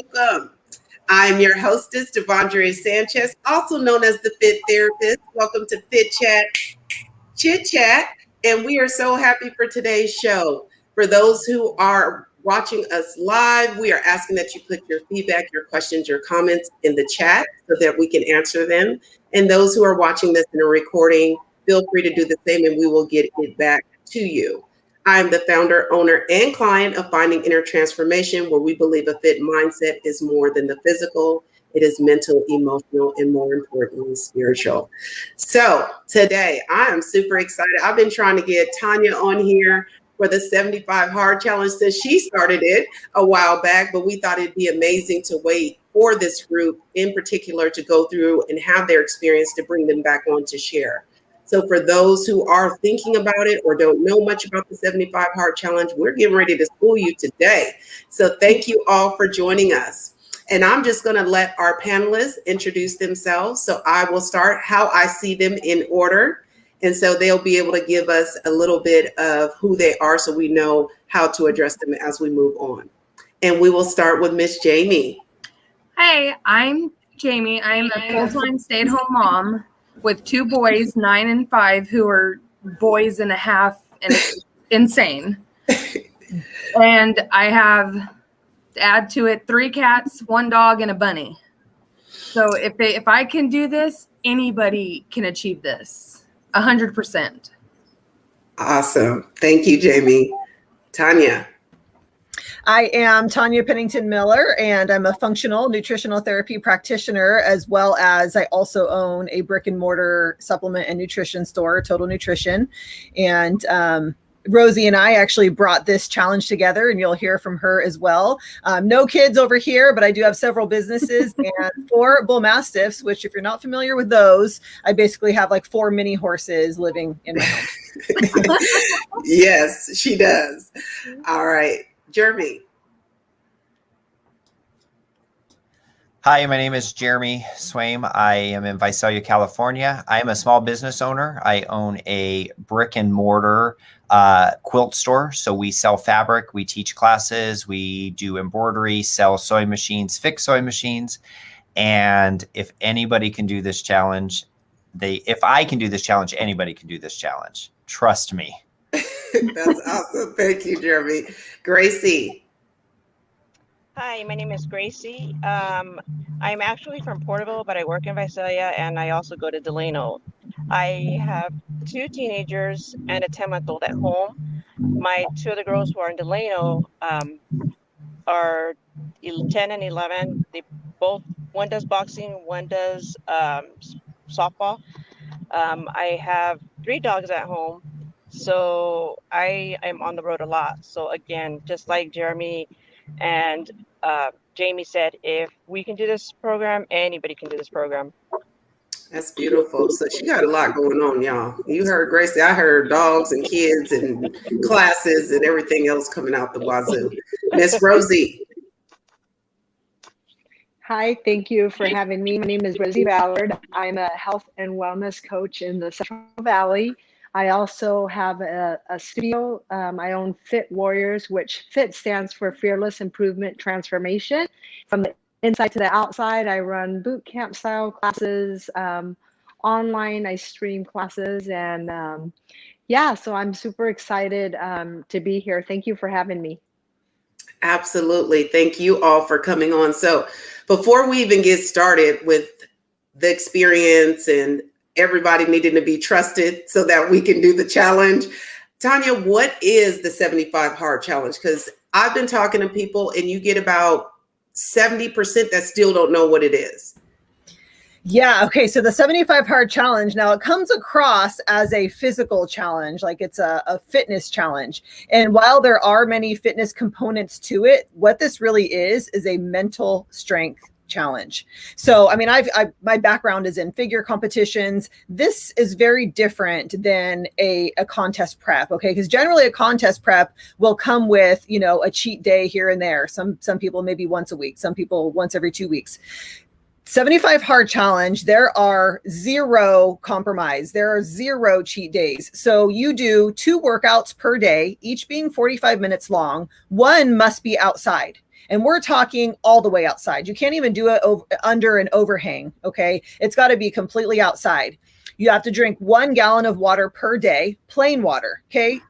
welcome. I'm your hostess, Devondre Sanchez, also known as the Fit Therapist. Welcome to Fit Chat, Chit Chat, and we are so happy for today's show. For those who are watching us live, we are asking that you put your feedback, your questions, your comments in the chat so that we can answer them. And those who are watching this in a recording, feel free to do the same and we will get it back to you. I'm the founder, owner, and client of Finding Inner Transformation, where we believe a fit mindset is more than the physical. It is mental, emotional, and more importantly, spiritual. So today, I am super excited. I've been trying to get Tanya on here for the 75 Hard Challenge since she started it a while back, but we thought it'd be amazing to wait for this group in particular to go through and have their experience to bring them back on to share. So for those who are thinking about it or don't know much about the 75 Hard Challenge, we're getting ready to school you today. So thank you all for joining us. And I'm just going to let our panelists introduce themselves. So I will start how I see them in order. And so they'll be able to give us a little bit of who they are so we know how to address them as we move on. And we will start with Miss Jamie. Hey, I'm Jamie. I'm a full-time stay-at-home mom with two boys, 9 and 5, who are boys and a half, and it's insane. And I have, to add to it, 3 cats, 1 dog, and a bunny. So if I can do this, anybody can achieve this, 100%. Awesome. Thank you, Jamie. Tanya. I am Tanya Pennington Miller, and I'm a functional nutritional therapy practitioner, as well as I also own a brick and mortar supplement and nutrition store, Total Nutrition. And Rosie and I actually brought this challenge together, and you'll hear from her as well. No kids over here, but I do have several businesses and 4 bull mastiffs, which if you're not familiar with those, I basically have like 4 mini horses living in my home. Yes, she does. All right. Jeremy. Hi, my name is Jeremy Swaim. I am in Visalia, California. I am a small business owner. I own a brick and mortar quilt store. So we sell fabric, we teach classes, we do embroidery, sell sewing machines, fix sewing machines. And if anybody can do this challenge, if I can do this challenge, anybody can do this challenge. Trust me. That's awesome. Thank you, Jeremy. Gracie. Hi, my name is Gracie. I'm actually from Porterville, but I work in Visalia, and I also go to Delano. I have 2 teenagers and a 10-month-old at home. My 2 other girls who are in Delano are 10 and 11. One does boxing, one does softball. I have 3 dogs at home. So I am on the road a lot. So again, just like Jeremy and Jamie said, if we can do this program, anybody can do this program. That's beautiful. So she got a lot going on, y'all. You heard Gracie. I heard dogs and kids and classes and everything else coming out the wazoo. Miss Rosie. Hi, thank you for having me. My name is Rosie Ballard. I'm a health and wellness coach in the Central Valley. I also have a studio. I own Fit Warriors, which FIT stands for Fearless Improvement Transformation. From the inside to the outside, I run boot camp style classes. Online, I stream classes. And yeah, so I'm super excited to be here. Thank you for having me. Absolutely. Thank you all for coming on. So before we even get started with the experience and everybody needing to be trusted so that we can do the challenge. Tanya, what is the 75 Hard Challenge? Because I've been talking to people and you get about 70% that still don't know what it is. Yeah. Okay. So the 75 Hard Challenge, now it comes across as a physical challenge, like it's a fitness challenge. And while there are many fitness components to it, what this really is a mental strength challenge. So, I mean, my background is in figure competitions. This is very different than a contest prep. Okay. Because generally a contest prep will come with, a cheat day here and there. Some people maybe once a week, some people once every 2 weeks. 75 Hard Challenge, there are 0 compromise. There are 0 cheat days. So you do 2 workouts per day, each being 45 minutes long. One must be outside. And we're talking all the way outside. You can't even do it under an overhang. Okay. It's got to be completely outside. You have to drink 1 gallon of water per day, plain water. Okay.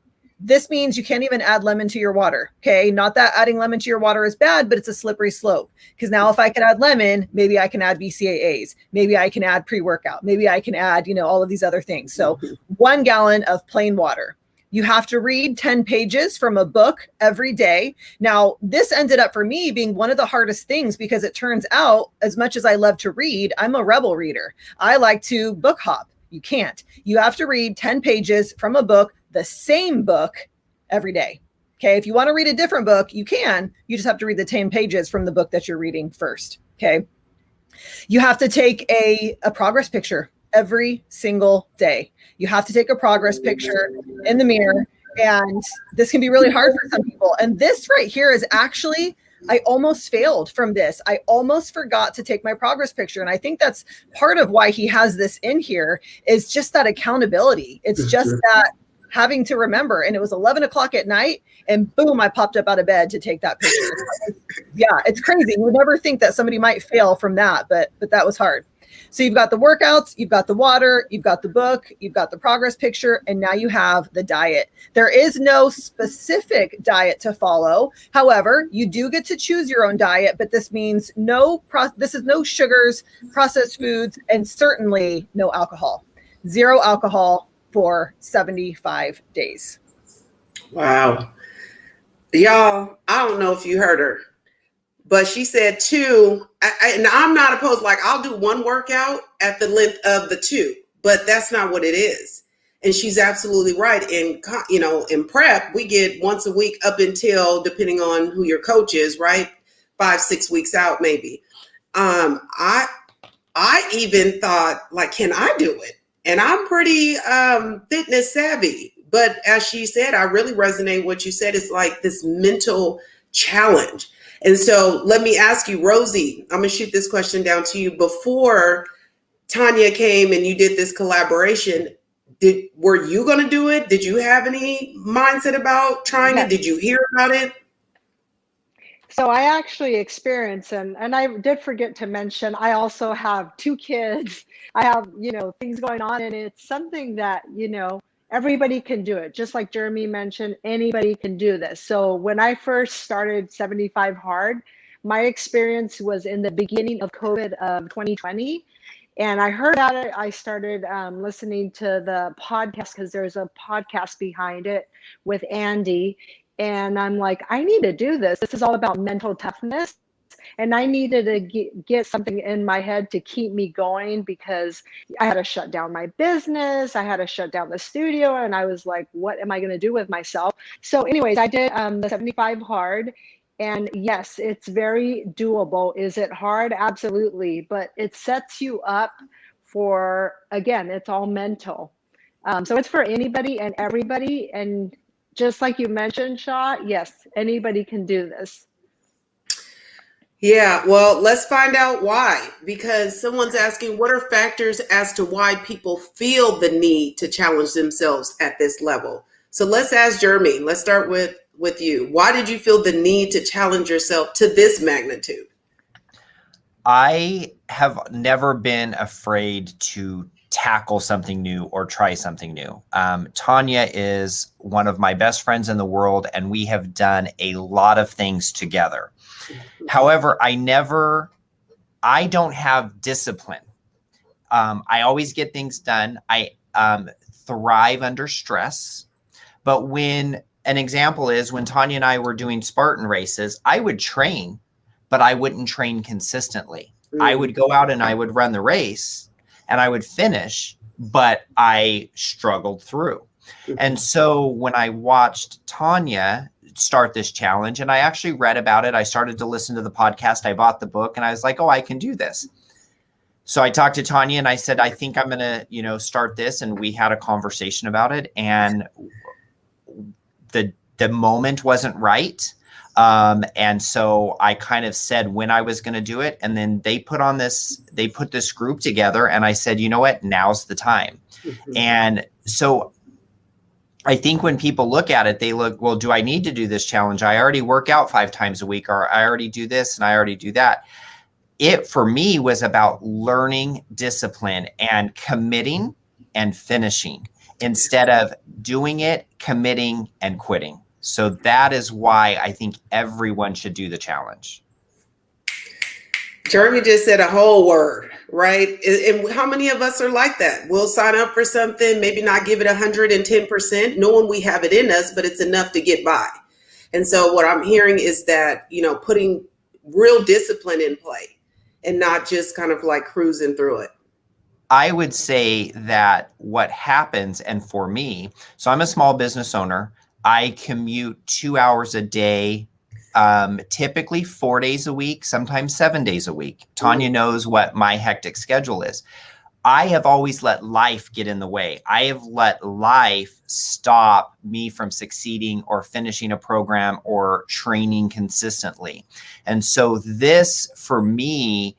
This means you can't even add lemon to your water. Okay. Not that adding lemon to your water is bad, but it's a slippery slope. Because now if I can add lemon, maybe I can add BCAAs. Maybe I can add pre-workout. Maybe I can add, all of these other things. So 1 gallon of plain water. You have to read 10 pages from a book every day. Now, this ended up for me being one of the hardest things because it turns out, as much as I love to read, I'm a rebel reader. I like to book hop. You can't. You have to read 10 pages from a book, the same book, every day. Okay. If you want to read a different book, you can. You just have to read the 10 pages from the book that you're reading first. Okay. You have to take a progress picture every single day. You have to take a progress picture in the mirror. And this can be really hard for some people. And this right here is actually, I almost failed from this. I almost forgot to take my progress picture. And I think that's part of why he has this in here is just that accountability. It's just that having to remember. And it was 11 o'clock at night and boom, I popped up out of bed to take that picture. Yeah, it's crazy. You would never think that somebody might fail from that, but that was hard. So you've got the workouts, you've got the water, you've got the book, you've got the progress picture, and now you have the diet. There is no specific diet to follow. However, you do get to choose your own diet, but this means this is no sugars, processed foods, and certainly no alcohol. 0 alcohol for 75 days. Wow. Y'all, I don't know if you heard her, but she said 2. And I'm not opposed. Like, I'll do 1 workout at the length of the 2, but that's not what it is. And she's absolutely right. In prep, we get once a week up until, depending on who your coach is, right? 5-6 weeks out, maybe. I even thought, like, can I do it? And I'm pretty fitness savvy. But as she said, I really resonate with what you said. It's like this mental challenge. And so let me ask you, Rosie, I'm going to shoot this question down to you. Before Tanya came and you did this collaboration, were you going to do it? Did you have any mindset about trying it? Did you hear about it? So I actually experienced, and I did forget to mention, I also have 2 kids. I have, things going on, and it's something that, everybody can do it. Just like Jeremy mentioned, anybody can do this. So when I first started 75 Hard, my experience was in the beginning of COVID of 2020. And I heard about it. I started listening to the podcast because there's a podcast behind it with Andy. And I'm like, I need to do this. This is all about mental toughness. And I needed to get something in my head to keep me going because I had to shut down my business. I had to shut down the studio. And I was like, what am I going to do with myself? So anyways, I did the 75 Hard. And yes, it's very doable. Is it hard? Absolutely. But it sets you up for, again, it's all mental. So it's for anybody and everybody. And just like you mentioned, Shaw, yes, anybody can do this. Yeah, well, let's find out why. Because someone's asking, what are factors as to why people feel the need to challenge themselves at this level? So let's ask Jeremy. Let's start with you. Why did you feel the need to challenge yourself to this magnitude? I have never been afraid to tackle something new or try something new. Tanya is one of my best friends in the world, and we have done a lot of things together. However, I don't have discipline. I always get things done. I thrive under stress. But an example is when Tanya and I were doing Spartan races, I would train, but I wouldn't train consistently. I would go out and I would run the race and I would finish, but I struggled through. And so when I watched Tanya start this challenge, and I actually read about it, I started to listen to the podcast, I bought the book, and I was like, oh, I can do this. So I talked to Tanya and I said, I think I'm going to, start this. And we had a conversation about it, and the moment wasn't right. And so I kind of said when I was going to do it. And then they put this group together, and I said, you know what, now's the time. And so I think when people look at it, they look, well, do I need to do this challenge? I already work out 5 times a week, or I already do this and I already do that. It for me was about learning discipline and committing and finishing instead of doing it, committing and quitting. So that is why I think everyone should do the challenge. Jeremy just said a whole word, right? And how many of us are like that? We'll sign up for something, maybe not give it 110%, knowing we have it in us, but it's enough to get by. And so what I'm hearing is that, putting real discipline in play and not just kind of like cruising through it. I would say that what happens, and for me, so I'm a small business owner. I commute 2 hours a day, typically 4 days a week, sometimes 7 days a week. Tanya knows what my hectic schedule is. I have always let life get in the way. I have let life stop me from succeeding or finishing a program or training consistently. And so this, for me,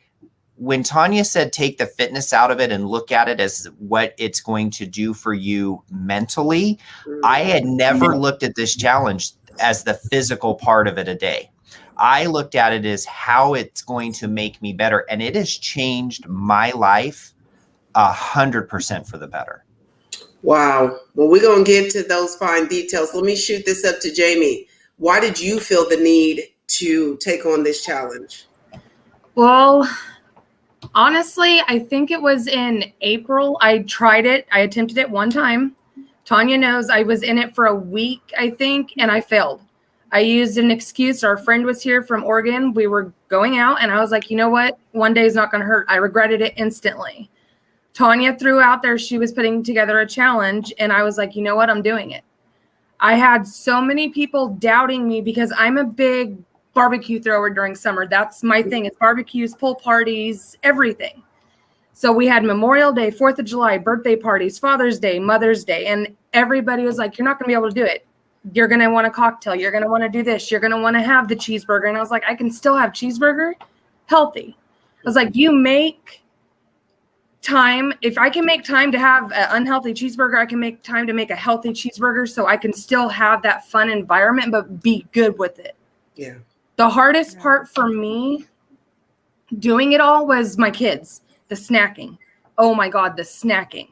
when Tanya said take the fitness out of it and look at it as what it's going to do for you mentally, I had never looked at this challenge as the physical part of it a day. I looked at it as how it's going to make me better. And it has changed my life 100% for the better. Wow. Well, we're going to get to those fine details. Let me shoot this up to Jamie. Why did you feel the need to take on this challenge? Well, honestly, I think it was in April. I tried it. I attempted it one time. Tanya knows I was in it for a week, I think, and I failed. I used an excuse. Our friend was here from Oregon. We were going out, and I was like, you know what? One day is not going to hurt. I regretted it instantly. Tanya threw out there she was putting together a challenge, and I was like, you know what? I'm doing it. I had so many people doubting me because I'm a big barbecue thrower during summer. That's my thing. It's barbecues, pool parties, everything. So we had Memorial Day, 4th of July, birthday parties, Father's Day, Mother's Day. And everybody was like, you're not going to be able to do it. You're going to want a cocktail. You're going to want to do this. You're going to want to have the cheeseburger. And I was like, I can still have cheeseburger healthy. I was like, you make time. If I can make time to have an unhealthy cheeseburger, I can make time to make a healthy cheeseburger so I can still have that fun environment, but be good with it. Yeah. The hardest part for me doing it all was my kids, the snacking. Oh my God, the snacking.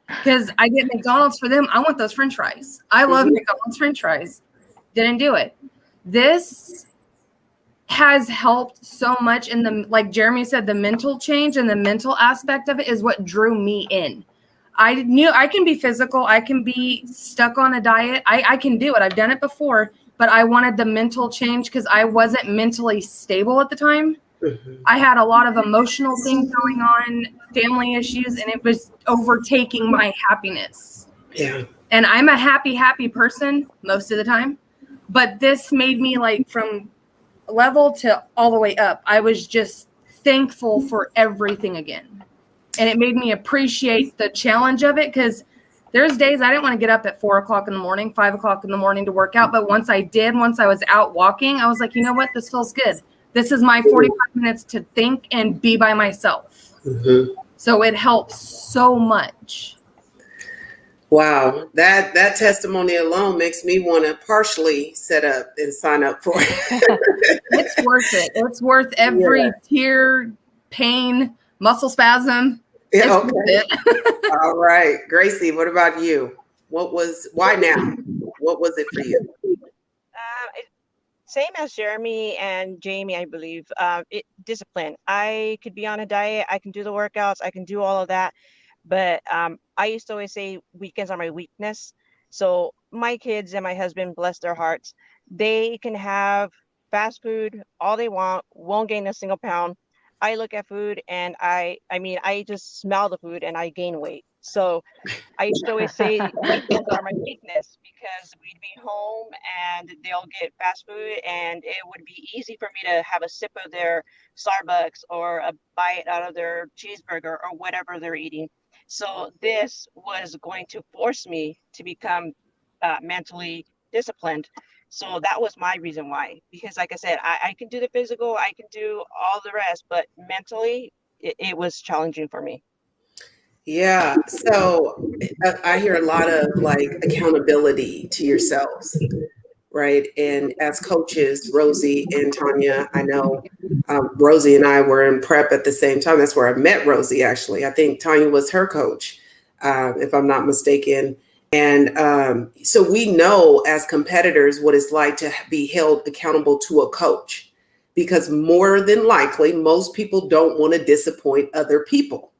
Because I get McDonald's for them. I want those French fries. I love McDonald's French fries. Didn't do it. This has helped so much in the, like Jeremy said, the mental change and the mental aspect of it is what drew me in. I knew I can be physical. I can be stuck on a diet. I can do it. I've done it before. But I wanted the mental change because I wasn't mentally stable at the time. I had a lot of emotional things going on, family issues, and it was overtaking my happiness. Yeah. And I'm a happy person most of the time. But this made me like from level to all the way up. I was just thankful for everything again. And it made me appreciate the challenge of it because there's days I didn't want to get up at 4 o'clock in the morning, 5 o'clock in the morning to work out. But once I did, once I was out walking, I was like, you know what? This feels good. This is my 45 minutes to think and be by myself. So it helps so much. Wow. That testimony alone makes me want to partially set up and sign up for it. It's worth it. It's worth every tear, pain, muscle spasm. Yeah, okay. All right. Gracie, what about you? Why now? What was it for you? Same as Jeremy and Jamie, I believe. Discipline. I could be on a diet. I can do the workouts. I can do all of that. But I used to always say weekends are my weakness. So my kids and my husband, bless their hearts, they can have fast food all they want, won't gain a single pound. I look at food and I just smell the food and I gain weight. So I used to always say weekends are my weakness because we'd be home and they'll get fast food and it would be easy for me to have a sip of their Starbucks or a bite out of their cheeseburger or whatever they're eating. So this was going to force me to become mentally disciplined. So that was my reason why, because like I said, I can do the physical, I can do all the rest, but mentally it was challenging for me. Yeah. So I hear a lot of like accountability to yourselves, right? And as coaches, Rosie and Tanya, I know Rosie and I were in prep at the same time. That's where I met Rosie, actually. I think Tanya was her coach, if I'm not mistaken. And so we know as competitors what it's like to be held accountable to a coach, because more than likely, most people don't want to disappoint other people.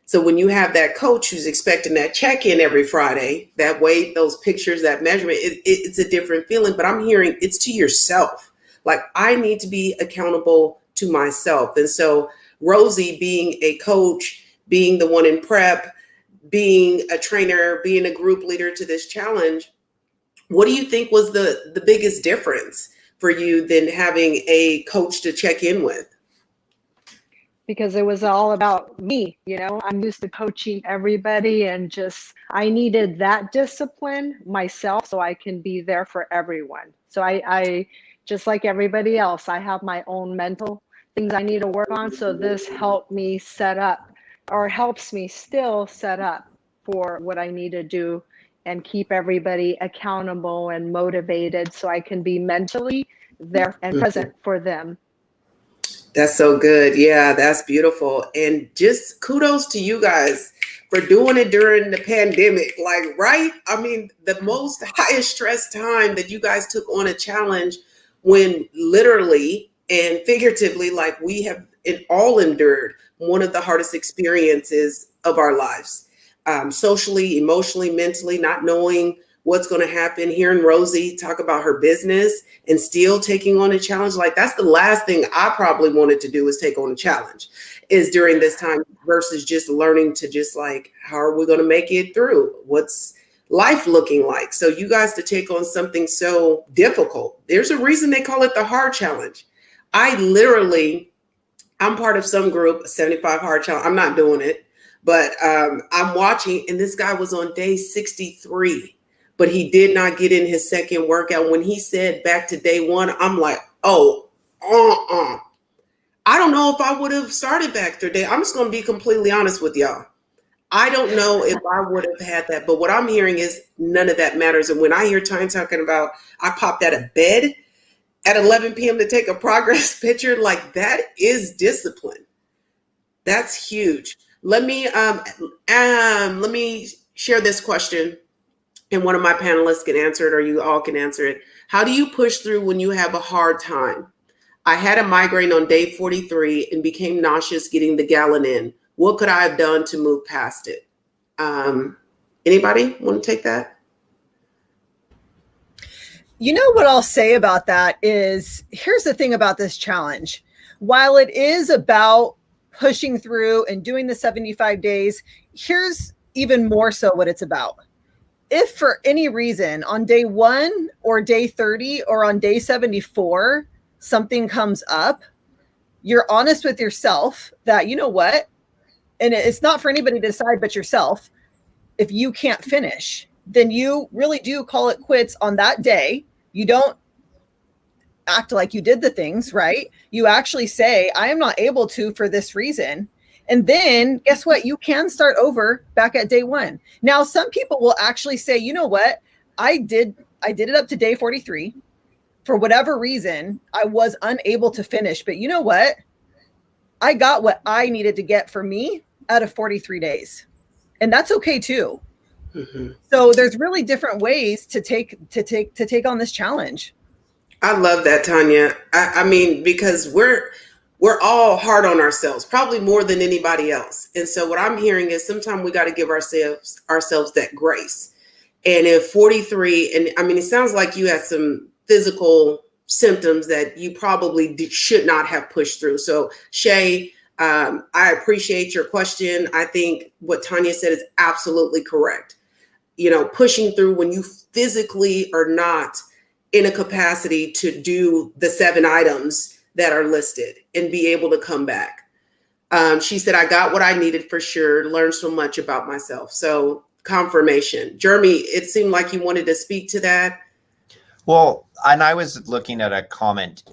So when you have that coach who's expecting that check-in every Friday, that weight, those pictures, that measurement, it's a different feeling. But I'm hearing it's to yourself. Like, I need to be accountable to myself. And so Rosie, being a coach, being the one in prep, being a trainer, being a group leader to this challenge, what do you think was the biggest difference for you than having a coach to check in with? Because it was all about me. I'm used to coaching everybody, and just I needed that discipline myself so I can be there for everyone. So I just like everybody else, I have my own mental things I need to work on. So this helped me set up, or helps me still set up for what I need to do and keep everybody accountable and motivated so I can be mentally there and present for them. That's so good. Yeah, that's beautiful. And just kudos to you guys for doing it during the pandemic. Like, right? I mean, the most highest stress time that you guys took on a challenge, when literally and figuratively, like we have all endured one of the hardest experiences of our lives, socially, emotionally, mentally, not knowing what's going to happen. Hearing Rosie talk about her business and still taking on a challenge, like that's the last thing I probably wanted to do, is take on a challenge, is during this time, versus just learning to just like, how are we going to make it through? What's life looking like? So you guys to take on something so difficult, there's a reason they call it the hard challenge. I'm part of some group, 75 hard challenge. I'm not doing it, but I'm watching, and this guy was on day 63. But he did not get in his second workout. When he said back to day one, I'm like, oh, I don't know if I would have started back through day. I'm just going to be completely honest with y'all. I don't know if I would have had that. But what I'm hearing is none of that matters. And when I hear Time talking about, I popped out of bed at 11 p.m. to take a progress picture, like that is discipline. That's huge. Let me share this question, and one of my panelists can answer it, or you all can answer it. How do you push through when you have a hard time? I had a migraine on day 43 and became nauseous getting the gallon in. What could I have done to move past it? Anybody want to take that? You know what I'll say about that is, here's the thing about this challenge. While it is about pushing through and doing the 75 days, here's even more so what it's about. If for any reason on day 1 or day 30 or on day 74, something comes up, you're honest with yourself that, you know what, and it's not for anybody to decide but yourself, if you can't finish, then you really do call it quits on that day. You don't act like you did the things, right? You actually say, I am not able to for this reason. And then guess what? You can start over back at day 1. Now, some people will actually say, you know what? I did it up to day 43. For whatever reason, I was unable to finish. But you know what? I got what I needed to get for me out of 43 days. And that's okay too. Mm-hmm. So there's really different ways to take on this challenge. I love that, Tanya. I mean, because we're all hard on ourselves, probably more than anybody else. And so what I'm hearing is sometimes we got to give ourselves that grace. And if 43, and I mean, it sounds like you had some physical symptoms that you probably should not have pushed through. So Shay, I appreciate your question. I think what Tanya said is absolutely correct. You know, pushing through when you physically are not in a capacity to do the 7 items that are listed and be able to come back. She said, I got what I needed for sure, learned so much about myself. So confirmation. Jeremy, it seemed like you wanted to speak to that. Well, and I was looking at a comment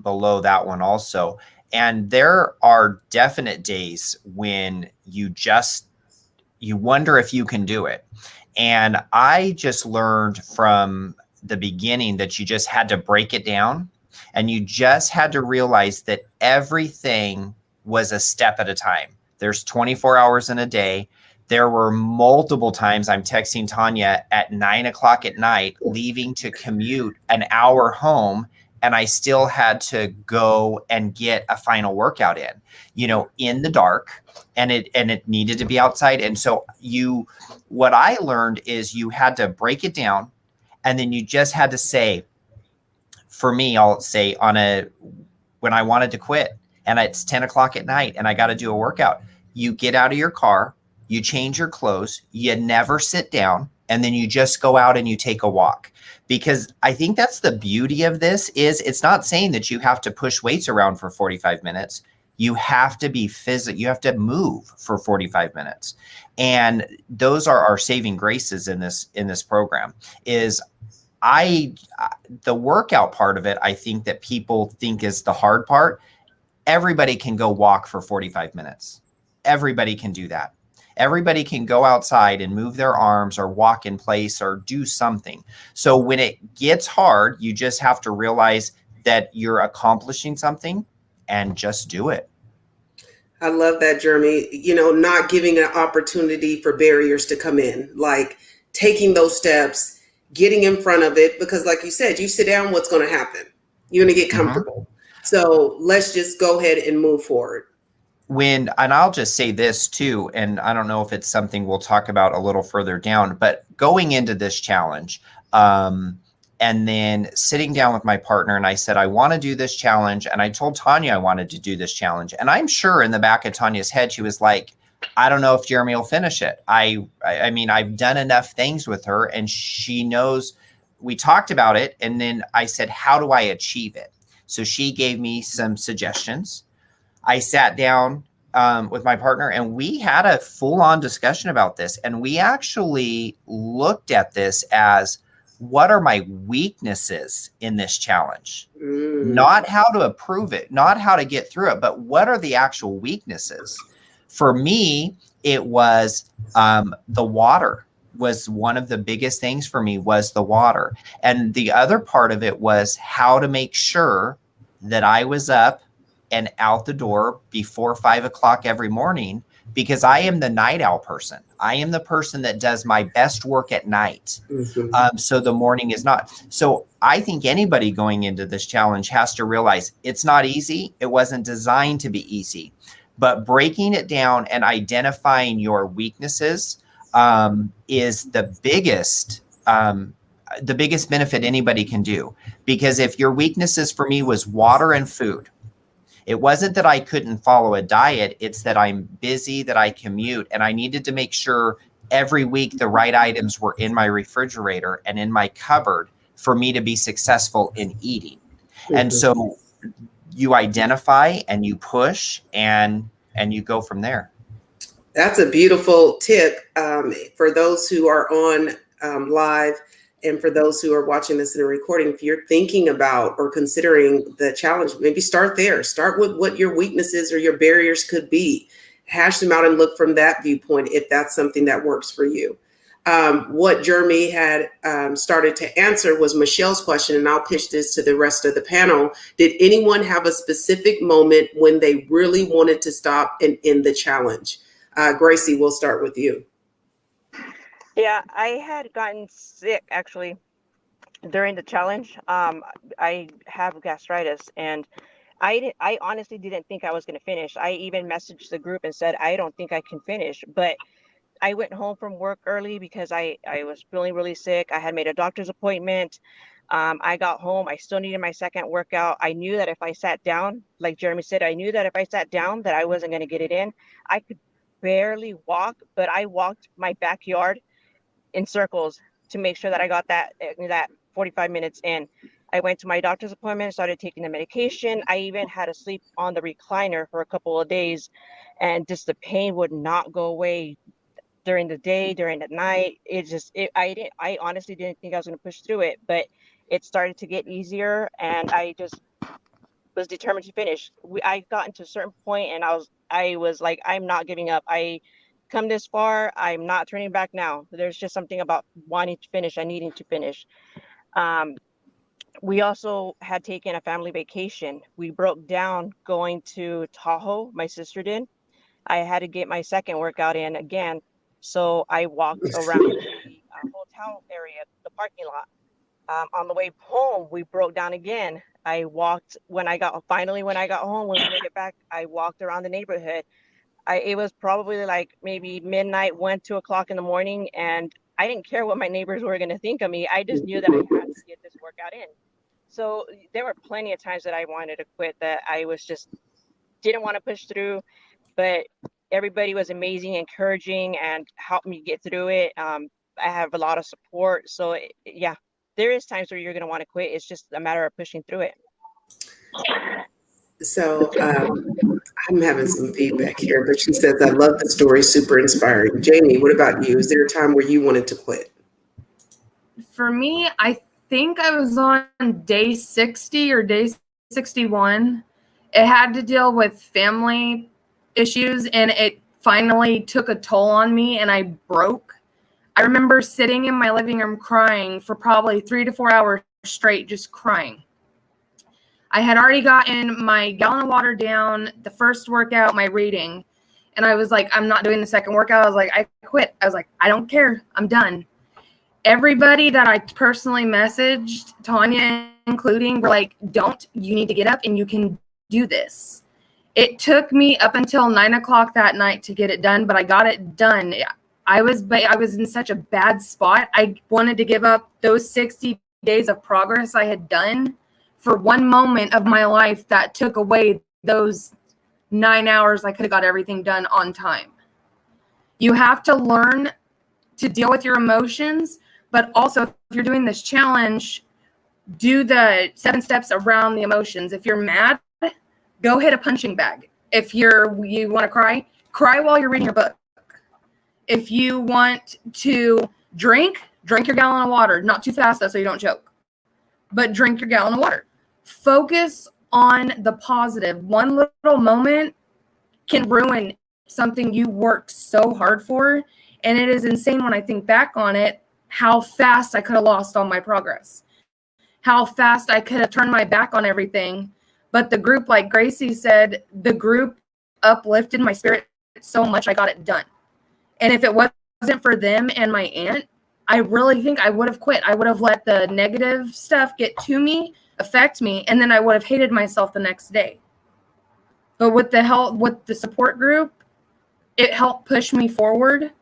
below that one also. And there are definite days when you just you wonder if you can do it. And I just learned from the beginning that you just had to break it down, and you just had to realize that everything was a step at a time. There's 24 hours in a day. There were multiple times I'm texting Tanya at 9 o'clock at night, leaving to commute an hour home, and I still had to go and get a final workout in, in the dark, and it needed to be outside. And so what I learned is you had to break it down, and then you just had to say, for me, I'll say when I wanted to quit and it's 10 o'clock at night and I got to do a workout, you get out of your car, you change your clothes, you never sit down, and then you just go out and you take a walk. Because I think that's the beauty of this is it's not saying that you have to push weights around for 45 minutes. You have to be physical. You have to move for 45 minutes. And those are our saving graces in this program is the workout part of it. I think that people think is the hard part. Everybody can go walk for 45 minutes. Everybody can do that. Everybody can go outside and move their arms or walk in place or do something. So when it gets hard, you just have to realize that you're accomplishing something and just do it. I love that, Jeremy. Not giving an opportunity for barriers to come in, like taking those steps, getting in front of it, because like you said, you sit down, what's going to happen? You're going to get comfortable. So let's just go ahead and move forward. And I'll just say this too, and I don't know if it's something we'll talk about a little further down, but going into this challenge, and then sitting down with my partner, and I said, I want to do this challenge. And I told Tanya I wanted to do this challenge. And I'm sure in the back of Tanya's head, she was like, I don't know if Jeremy will finish it. I mean, I've done enough things with her and she knows. We talked about it. And then I said, how do I achieve it? So she gave me some suggestions. I sat down with my partner and we had a full-on discussion about this. And we actually looked at this as, what are my weaknesses in this challenge? Not how to improve it, not how to get through it, but what are the actual weaknesses? For me, it was the water was one of the biggest things for me was the water. And the other part of it was how to make sure that I was up and out the door before 5 o'clock every morning, because I am the night owl person. I am the person that does my best work at night. So the morning is not. So I think anybody going into this challenge has to realize it's not easy. It wasn't designed to be easy, but breaking it down and identifying your weaknesses is the biggest benefit anybody can do. Because if your weaknesses for me was water and food, it wasn't that I couldn't follow a diet. It's that I'm busy, that I commute, and I needed to make sure every week the right items were in my refrigerator and in my cupboard for me to be successful in eating. And so you identify and you push and you go from there. That's a beautiful tip for those who are on live. And for those who are watching this in a recording, if you're thinking about or considering the challenge, maybe start there. Start with what your weaknesses or your barriers could be. Hash them out and look from that viewpoint if that's something that works for you. What Jeremy had started to answer was Michelle's question, and I'll pitch this to the rest of the panel. Did anyone have a specific moment when they really wanted to stop and end the challenge? Gracie, we'll start with you. Yeah, I had gotten sick actually during the challenge. I have gastritis, and I honestly didn't think I was going to finish. I even messaged the group and said, I don't think I can finish. But I went home from work early because I was feeling really sick. I had made a doctor's appointment. I got home. I still needed my second workout. I knew that if I sat down, like Jeremy said, I knew that if I sat down that I wasn't going to get it in. I could barely walk, but I walked my backyard in circles to make sure that I got that 45 minutes in. I went to my doctor's appointment, started taking the medication. I even had to sleep on the recliner for a couple of days, and just the pain would not go away during the day, during the night. I honestly didn't think I was going to push through it, but it started to get easier, and I just was determined to finish. I got into a certain point, and I was like, I'm not giving up. come this far. I'm not turning back now. There's just something about wanting to finish and needing to finish. We also had taken a family vacation. We broke down going to Tahoe. My sister did. I had to get my second workout in again. So I walked around the hotel area, the parking lot. On the way home, we broke down again. I walked when I got home, when we made it back, I walked around the neighborhood. It was probably like maybe midnight, 2 o'clock in the morning, and I didn't care what my neighbors were going to think of me. I just knew that I had to get this workout in. So there were plenty of times that I wanted to quit, that I was just didn't want to push through, but everybody was amazing, encouraging, and helped me get through it. I have a lot of support. So yeah, there is times where you're going to want to quit. It's just a matter of pushing through it. So I'm having some feedback here, but she says, I love the story, super inspiring. Jamie, what about you? Is there a time where you wanted to quit? For me, I think I was on day 60 or day 61. It had to deal with family issues, and it finally took a toll on me, and I broke. I remember sitting in my living room crying for probably 3 to 4 hours straight, just crying. I had already gotten my gallon of water down, the first workout, my reading, and I was like, I'm not doing the second workout. I was like, I quit. I was like, I don't care. I'm done. Everybody that I personally messaged, Tanya including, were like, you need to get up and you can do this. It took me up until 9 o'clock that night to get it done, but I got it done. I was in such a bad spot. I wanted to give up those 60 days of progress I had done for one moment of my life that took away those 9 hours. I could have got everything done on time. You have to learn to deal with your emotions, but also if you're doing this challenge, do the 7 steps around the emotions. If you're mad, go hit a punching bag. If you want to cry while you're reading your book. If you want to drink your gallon of water. Not too fast though, so you don't choke. But drink your gallon of water. Focus on the positive. One little moment can ruin something you worked so hard for. And it is insane when I think back on it, how fast I could have lost all my progress. How fast I could have turned my back on everything. But the group, like Gracie said, the group uplifted my spirit so much I got it done. And if it wasn't for them and my aunt, I really think I would have quit. I would have let the negative stuff get to me, affect me, and then I would have hated myself the next day. But with the support group, it helped push me forward.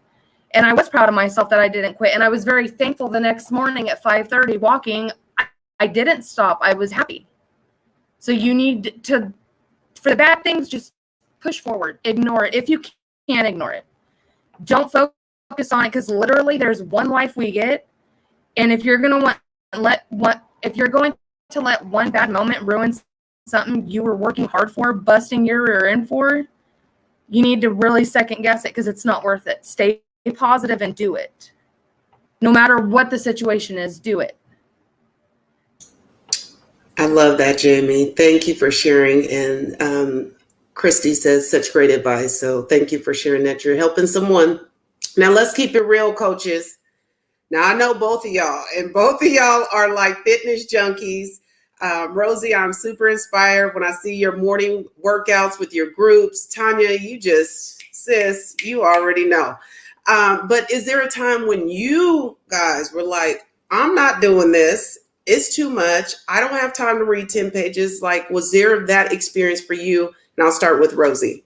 And I was proud of myself that I didn't quit. And I was very thankful the next morning at 5:30 walking. I didn't stop. I was happy. So you need to, for the bad things, just push forward. Ignore it if you can ignore it. Don't focus on it, because literally there's one life we get. And if you're going to let one bad moment ruin something you were working hard for, busting your rear end for, you need to really second guess it, because it's not worth it. Stay positive and do it. No matter what the situation is, do it. I love that, Jamie. Thank you for sharing. And Christy says such great advice. So thank you for sharing that. You're helping someone. Now let's keep it real, coaches. Now I know both of y'all, and both of y'all are like fitness junkies. Rosie, I'm super inspired when I see your morning workouts with your groups. Tanya, sis, you already know. But is there a time when you guys were like, I'm not doing this. It's too much. I don't have time to read 10 pages. Like, was there that experience for you? And I'll start with Rosie.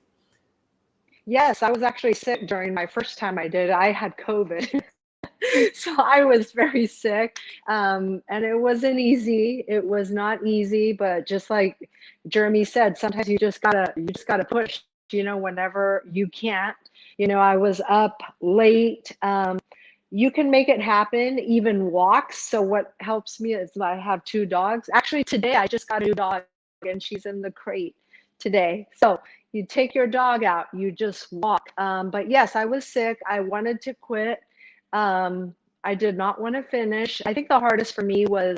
Yes, I was actually sick during my first time I did it. I had COVID. So I was very sick. And it wasn't easy. It was not easy, but just like Jeremy said, sometimes you just gotta push, whenever you can't. I was up late. You can make it happen, even walks. So what helps me is I have 2 dogs. Actually, today I just got a new dog, and she's in the crate today. So you take your dog out, you just walk. But yes, I was sick. I wanted to quit. I did not want to finish. I think the hardest for me was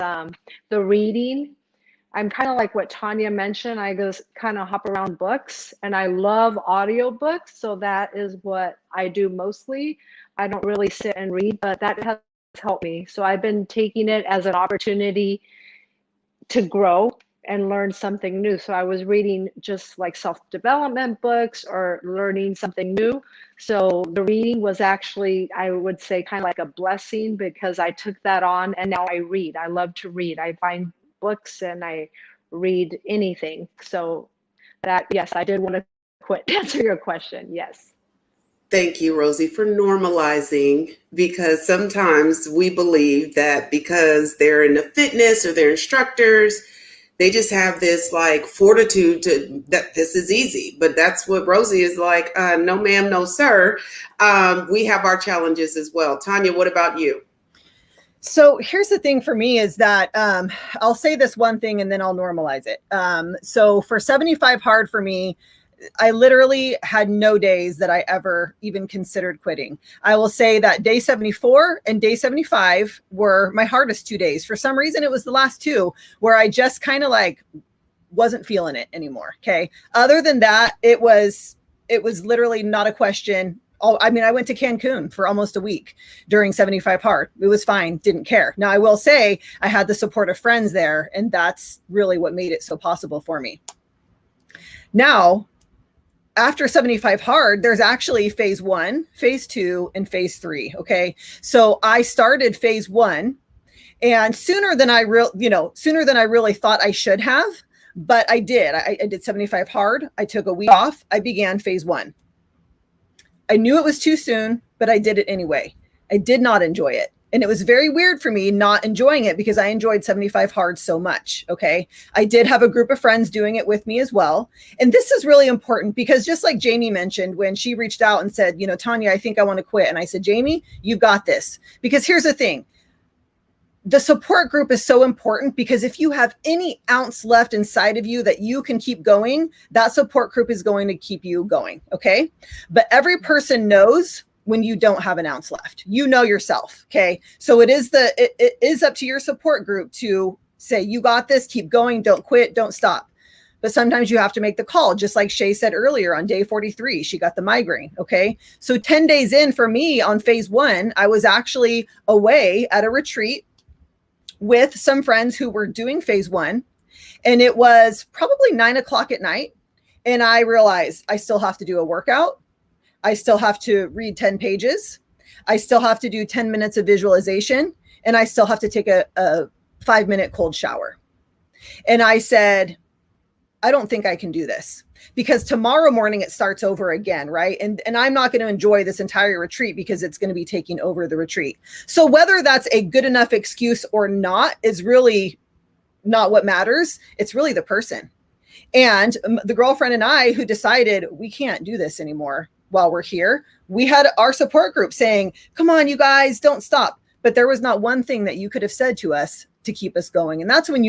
the reading. I'm kind of like what Tanya mentioned. I just kind of hop around books, and I love audiobooks. So that is what I do mostly. I don't really sit and read, but that has helped me. So I've been taking it as an opportunity to grow and learn something new. So I was reading just like self-development books or learning something new. So the reading was actually, I would say, kind of like a blessing, because I took that on and now I read. I love to read. I find books and I read anything. So that, yes, I did want to quit to answer your question. Yes. Thank you, Rosie, for normalizing, because sometimes we believe that because they're in the fitness or they're instructors, they just have this like fortitude to that this is easy. But that's what Rosie is like. No, ma'am, no, sir. We have our challenges as well. Tanya, what about you? So here's the thing for me is that I'll say this one thing and then I'll normalize it. So for 75 hard for me, I literally had no days that I ever even considered quitting. I will say that day 74 and day 75 were my hardest 2 days. For some reason, it was the last two where I just kind of like wasn't feeling it anymore. Okay. Other than that, it was literally not a question. Oh, I mean, I went to Cancun for almost a week during 75 hard. It was fine. Didn't care. Now I will say I had the support of friends there, and that's really what made it so possible for me. Now, after 75 hard, there's actually phase 1, phase 2, and phase 3. Okay. So I started phase 1 and sooner than I really thought I should have, but I did. I did 75 hard. I took a week off. I began phase 1. I knew it was too soon, but I did it anyway. I did not enjoy it. And it was very weird for me not enjoying it because I enjoyed 75 hard so much. Okay. I did have a group of friends doing it with me as well. And this is really important because just like Jamie mentioned, when she reached out and said, Tanya, I think I want to quit. And I said, Jamie, you got this. Because here's the thing. The support group is so important because if you have any ounce left inside of you that you can keep going, that support group is going to keep you going. Okay. But every person knows when you don't have an ounce left, yourself. Okay. So it is up to your support group to say, you got this, keep going, don't quit, don't stop. But sometimes you have to make the call, just like Shay said earlier on day 43, she got the migraine. Okay. So 10 days in for me on phase 1, I was actually away at a retreat with some friends who were doing phase 1. And it was probably 9:00 at night. And I realized I still have to do a workout. I still have to read 10 pages. I still have to do 10 minutes of visualization. And I still have to take a 5-minute cold shower. And I said, I don't think I can do this because tomorrow morning it starts over again, right? And I'm not going to enjoy this entire retreat because it's going to be taking over the retreat. So whether that's a good enough excuse or not is really not what matters. It's really the person. And the girlfriend and I who decided we can't do this anymore while we're here, we had our support group saying, come on, you guys, don't stop. But there was not one thing that you could have said to us to keep us going. And that's when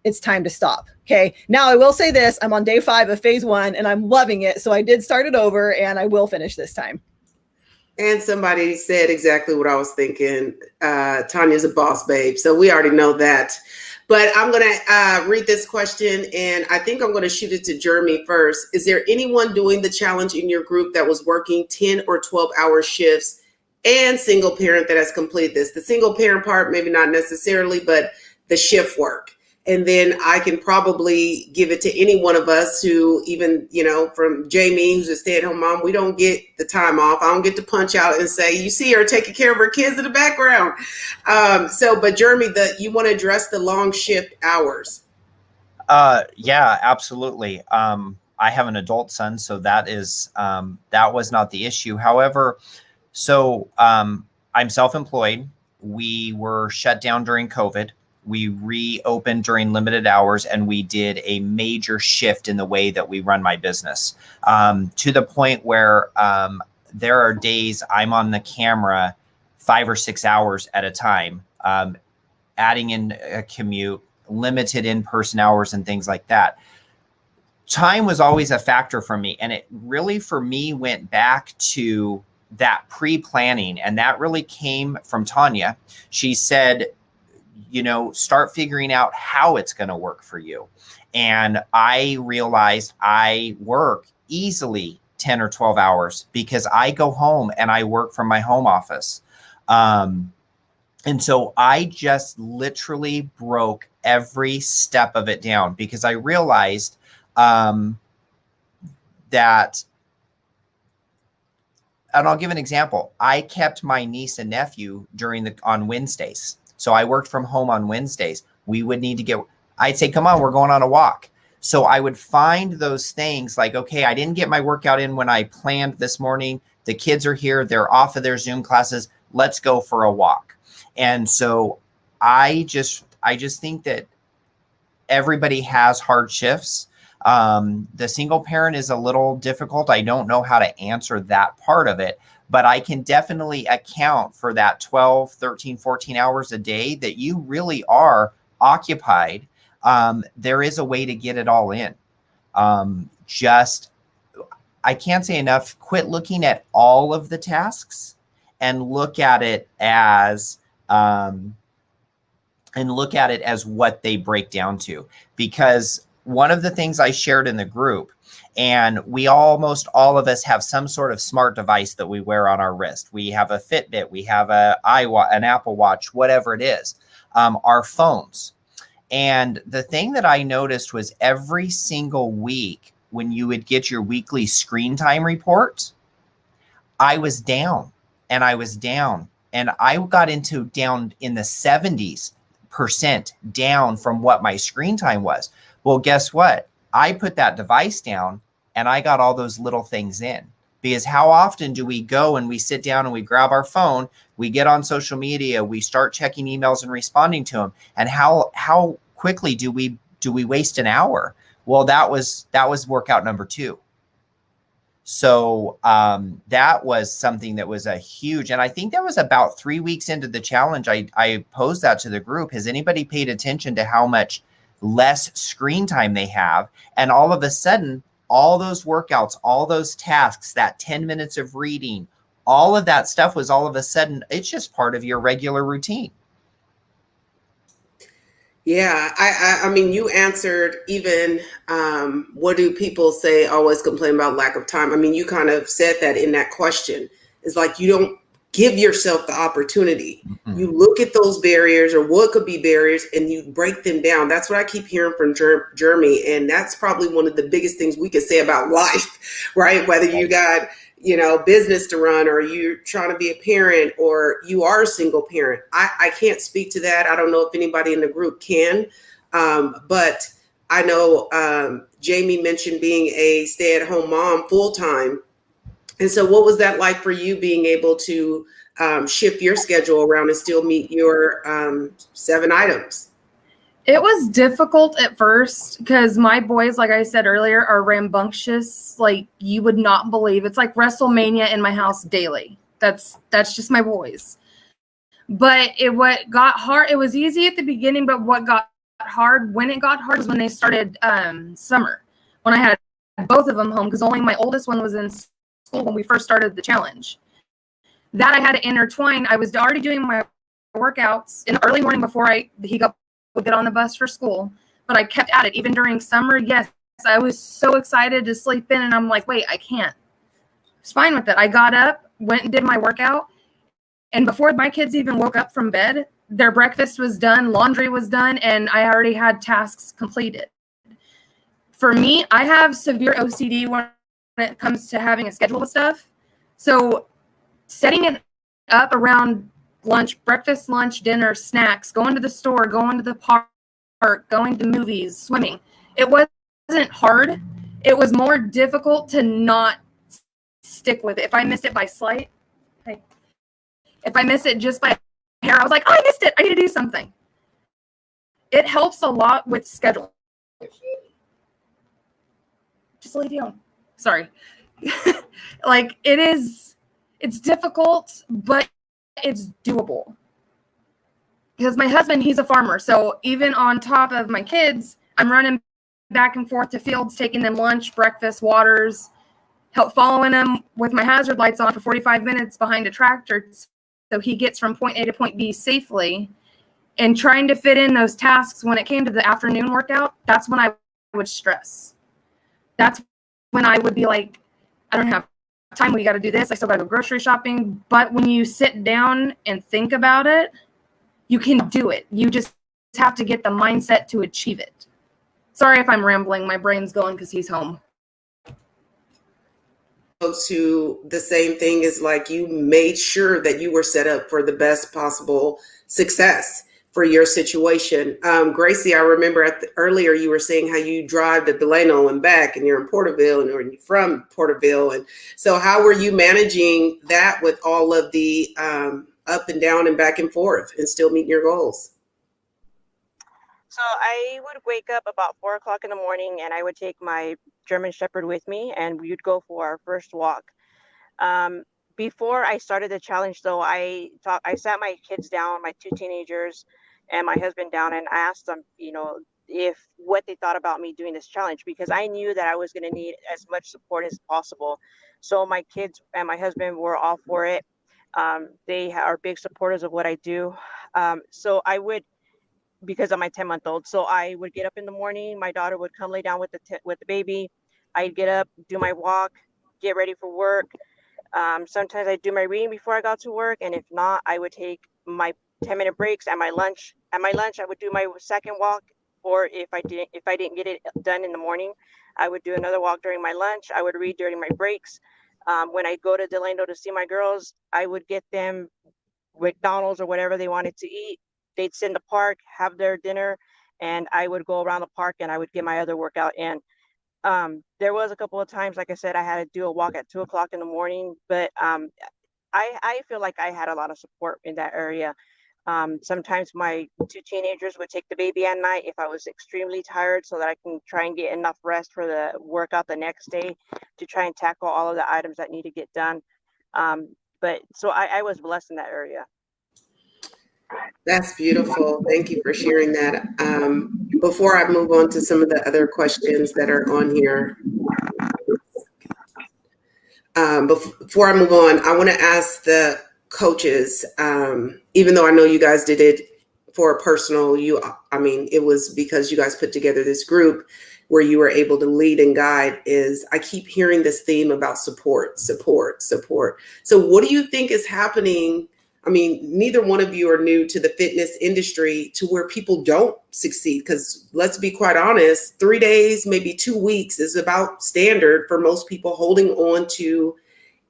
it's time to stop. Okay. Now I will say this, I'm on day 5 of phase 1 and I'm loving it. So I did start it over and I will finish this time. And somebody said exactly what I was thinking. Tanya's a boss babe. So we already know that. But I'm going to read this question, and I think I'm going to shoot it to Jeremy first. Is there anyone doing the challenge in your group that was working 10 or 12-hour shifts and single parent that has completed this? The single parent part, maybe not necessarily, but the shift work. And then I can probably give it to any one of us who even, from Jamie, who's a stay-at-home mom, we don't get the time off. I don't get to punch out and say, you see her taking care of her kids in the background. But Jeremy, you want to address the long shift hours? Yeah, absolutely. I have an adult son, so that was not the issue. However, I'm self-employed. We were shut down during COVID. We reopened during limited hours, and we did a major shift in the way that we run my business, to the point where there are days I'm on the camera 5 or 6 hours at a time, adding in a commute, limited in-person hours and things like that. Time was always a factor for me. And it really, for me, went back to that pre-planning. And that really came from Tanya. She said, start figuring out how it's going to work for you. And I realized I work easily 10 or 12 hours because I go home and I work from my home office. And so I just literally broke every step of it down because I realized that, and I'll give an example. I kept my niece and nephew on Wednesdays. So I worked from home on Wednesdays. We would need to I'd say, come on, we're going on a walk. So I would find those things like, okay, I didn't get my workout in when I planned this morning. The kids are here. They're off of their Zoom classes. Let's go for a walk. And so I just think that everybody has hard shifts. The single parent is a little difficult. I don't know how to answer that part of it, but I can definitely account for that 12, 13, 14 hours a day that you really are occupied. There is a way to get it all in. I can't say enough, quit looking at all of the tasks and look at it as what they break down to. Because one of the things I shared in the group, and almost all of us have some sort of smart device that we wear on our wrist. We have a Fitbit, we have an Apple Watch, whatever it is, our phones. And the thing that I noticed was every single week when you would get your weekly screen time report, I was down and I got down in the 70% down from what my screen time was. Well, guess what? I put that device down and I got all those little things in. Because how often do we go and we sit down and we grab our phone, we get on social media, we start checking emails and responding to them, and how quickly do we waste an hour? Well, that was workout number 2. So that was something that was a huge, and I think that was about 3 weeks into the challenge. I posed that to the group. Has anybody paid attention to how much less screen time they have? And all of a sudden, all those workouts, all those tasks, that 10 minutes of reading, all of that stuff was all of a sudden, it's just part of your regular routine. Yeah, I mean, you answered even what do people say, always complain about lack of time. I mean, you kind of said that in that question. It's like you don't give yourself the opportunity. Mm-hmm. You look at those barriers or what could be barriers and you break them down. That's what I keep hearing from Jeremy. And that's probably one of the biggest things we could say about life, right? Whether you got, business to run or you're trying to be a parent or you are a single parent. I can't speak to that. I don't know if anybody in the group can, but I know Jamie mentioned being a stay-at-home mom full-time. And so what was that like for you being able to shift your schedule around and still meet your 7 items? It was difficult at first because my boys, like I said earlier, are rambunctious. Like you would not believe. It's like WrestleMania in my house daily. That's just my boys. But what got hard, it was easy at the beginning, but what got hard, when it got hard was when they started summer, when I had both of them home because only my oldest one was in school when we first started the challenge. That I had to intertwine. I was already doing my workouts in the early morning before he would get on the bus for school, but I kept at it even during summer. Yes, I was so excited to sleep in, and I'm like, wait, I can't. I was fine with it. I got up, went and did my workout, and before my kids even woke up from bed, their breakfast was done, laundry was done, and I already had tasks completed. For me, I have severe OCD when it comes to having a schedule of stuff. So setting it up around lunch, breakfast, lunch, dinner, snacks, going to the store, going to the park, going to movies, swimming. It wasn't hard. It was more difficult to not stick with it. If I missed it by slight, if I miss it just by a hair, I was like, oh, I missed it. I need to do something. It helps a lot with scheduling. Just leave you alone. Sorry. Like it's difficult, but it's doable. Because my husband, he's a farmer. So even on top of my kids, I'm running back and forth to fields, taking them lunch, breakfast, waters, following them with my hazard lights on for 45 minutes behind a tractor so he gets from point A to point B safely. And trying to fit in those tasks when it came to the afternoon workout, that's when I would stress. That's when I would be like, I don't have time. We got to do this. I still got to go grocery shopping. But when you sit down and think about it, you can do it. You just have to get the mindset to achieve it. Sorry if I'm rambling. My brain's going because he's home. To the same thing is like you made sure that you were set up for the best possible success for your situation. Gracie, I remember earlier you were saying how you drive to Delano and back, and you're in Porterville, and you're from Porterville. And so how were you managing that with all of the up and down and back and forth and still meeting your goals? So I would wake up about 4 o'clock in the morning, and I would take my German Shepherd with me, and we would go for our first walk. Before I started the challenge, though, I sat my kids down, my 2 teenagers, and my husband down, and I asked them, if what they thought about me doing this challenge, because I knew that I was going to need as much support as possible. So my kids and my husband were all for it. They are big supporters of what I do. So I would, because of my 10-month-old. So I would get up in the morning. My daughter would come lay down with the baby. I'd get up, do my walk, get ready for work. Sometimes I'd do my reading before I got to work. And if not, I would take my 10-minute breaks at my lunch. At my lunch, I would do my second walk. Or if I didn't get it done in the morning, I would do another walk during my lunch. I would read during my breaks. When I go to Delano to see my girls, I would get them McDonald's or whatever they wanted to eat. They'd sit in the park, have their dinner, and I would go around the park and I would get my other workout in. There was a couple of times, like I said, I had to do a walk at 2 o'clock in the morning, but I feel like I had a lot of support in that area. Sometimes my 2 teenagers would take the baby at night if I was extremely tired, so that I can try and get enough rest for the workout the next day to try and tackle all of the items that need to get done. But so I was blessed in that area. That's beautiful. Thank you for sharing that. Before I move on to some of the other questions that are on here, before I move on, I want to ask the coaches, even though I know you guys did it for a personal, it was because you guys put together this group where you were able to lead and guide. I keep hearing this theme about support. So what do you think is happening? I mean, neither one of you are new to the fitness industry to where people don't succeed, because let's be quite honest, 3 days, maybe 2 weeks is about standard for most people holding on to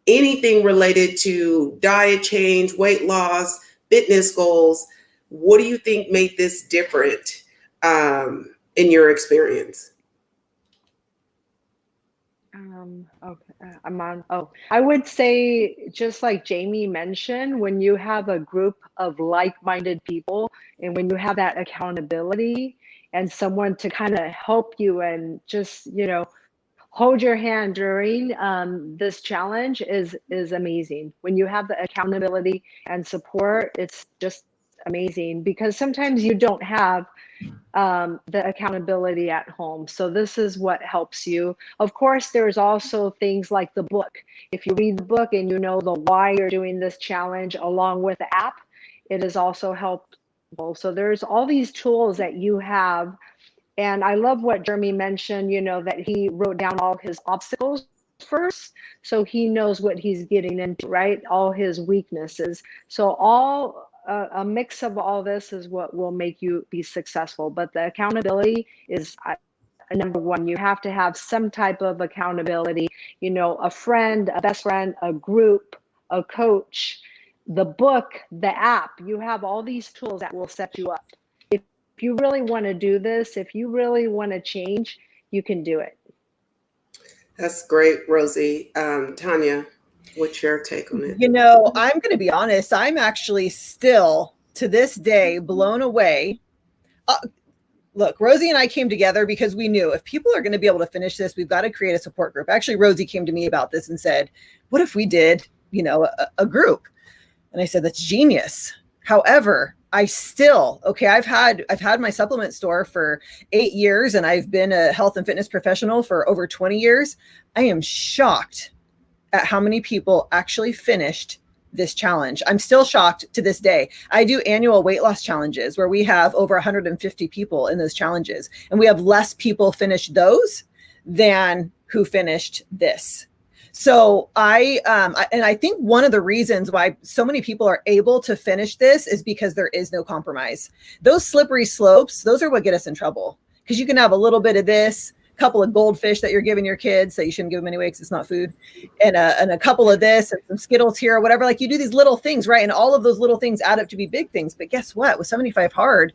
anything related to diet change, weight loss, fitness goals. What do you think made this different in your experience? I would say, just like Jamie mentioned, when you have a group of like-minded people and when you have that accountability and someone to kind of help you and just, hold your hand during this challenge is amazing. When you have the accountability and support, it's just amazing, because sometimes you don't have the accountability at home. So this is what helps you. Of course, there's also things like the book. If you read the book and you know the why you're doing this challenge along with the app, it is also helpful. So there's all these tools that you have. And I love what Jeremy mentioned, that he wrote down all his obstacles first, so he knows what he's getting into, right? All his weaknesses. So a mix of all this is what will make you be successful. But the accountability is number one. You have to have some type of accountability, a friend, a best friend, a group, a coach, the book, the app. You have all these tools that will set you up. If you really want to do this, if you really want to change, you can do it. That's great, Rosie. Tanya, what's your take on it? I'm going to be honest. I'm actually still, to this day, blown away. Look, Rosie and I came together because we knew if people are going to be able to finish this, we've got to create a support group. Actually, Rosie came to me about this and said, what if we did, a group? And I said, that's genius. However, I've had my supplement store for 8 years, and I've been a health and fitness professional for over 20 years. I am shocked at how many people actually finished this challenge. I'm still shocked to this day. I do annual weight loss challenges where we have over 150 people in those challenges, and we have less people finish those than who finished this. So I think one of the reasons why so many people are able to finish this is because there is no compromise. Those slippery slopes, those are what get us in trouble, because you can have a little bit of this, a couple of goldfish that you're giving your kids that you shouldn't give them anyway because it's not food, and a couple of this and some Skittles here or whatever. Like, you do these little things, right? And all of those little things add up to be big things. But guess what? With 75 hard,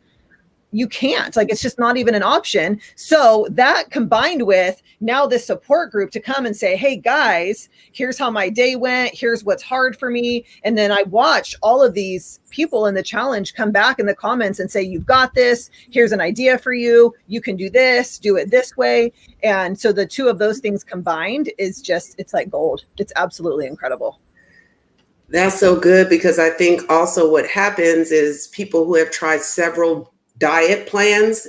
you can't. Like, it's just not even an option. So that combined with now this support group to come and say, hey guys, here's how my day went, here's what's hard for me. And then I watch all of these people in the challenge come back in the comments and say, you've got this, here's an idea for you, you can do this, do it this way. And so the two of those things combined is just, it's like gold. It's absolutely incredible. That's so good, because I think also what happens is people who have tried several diet plans,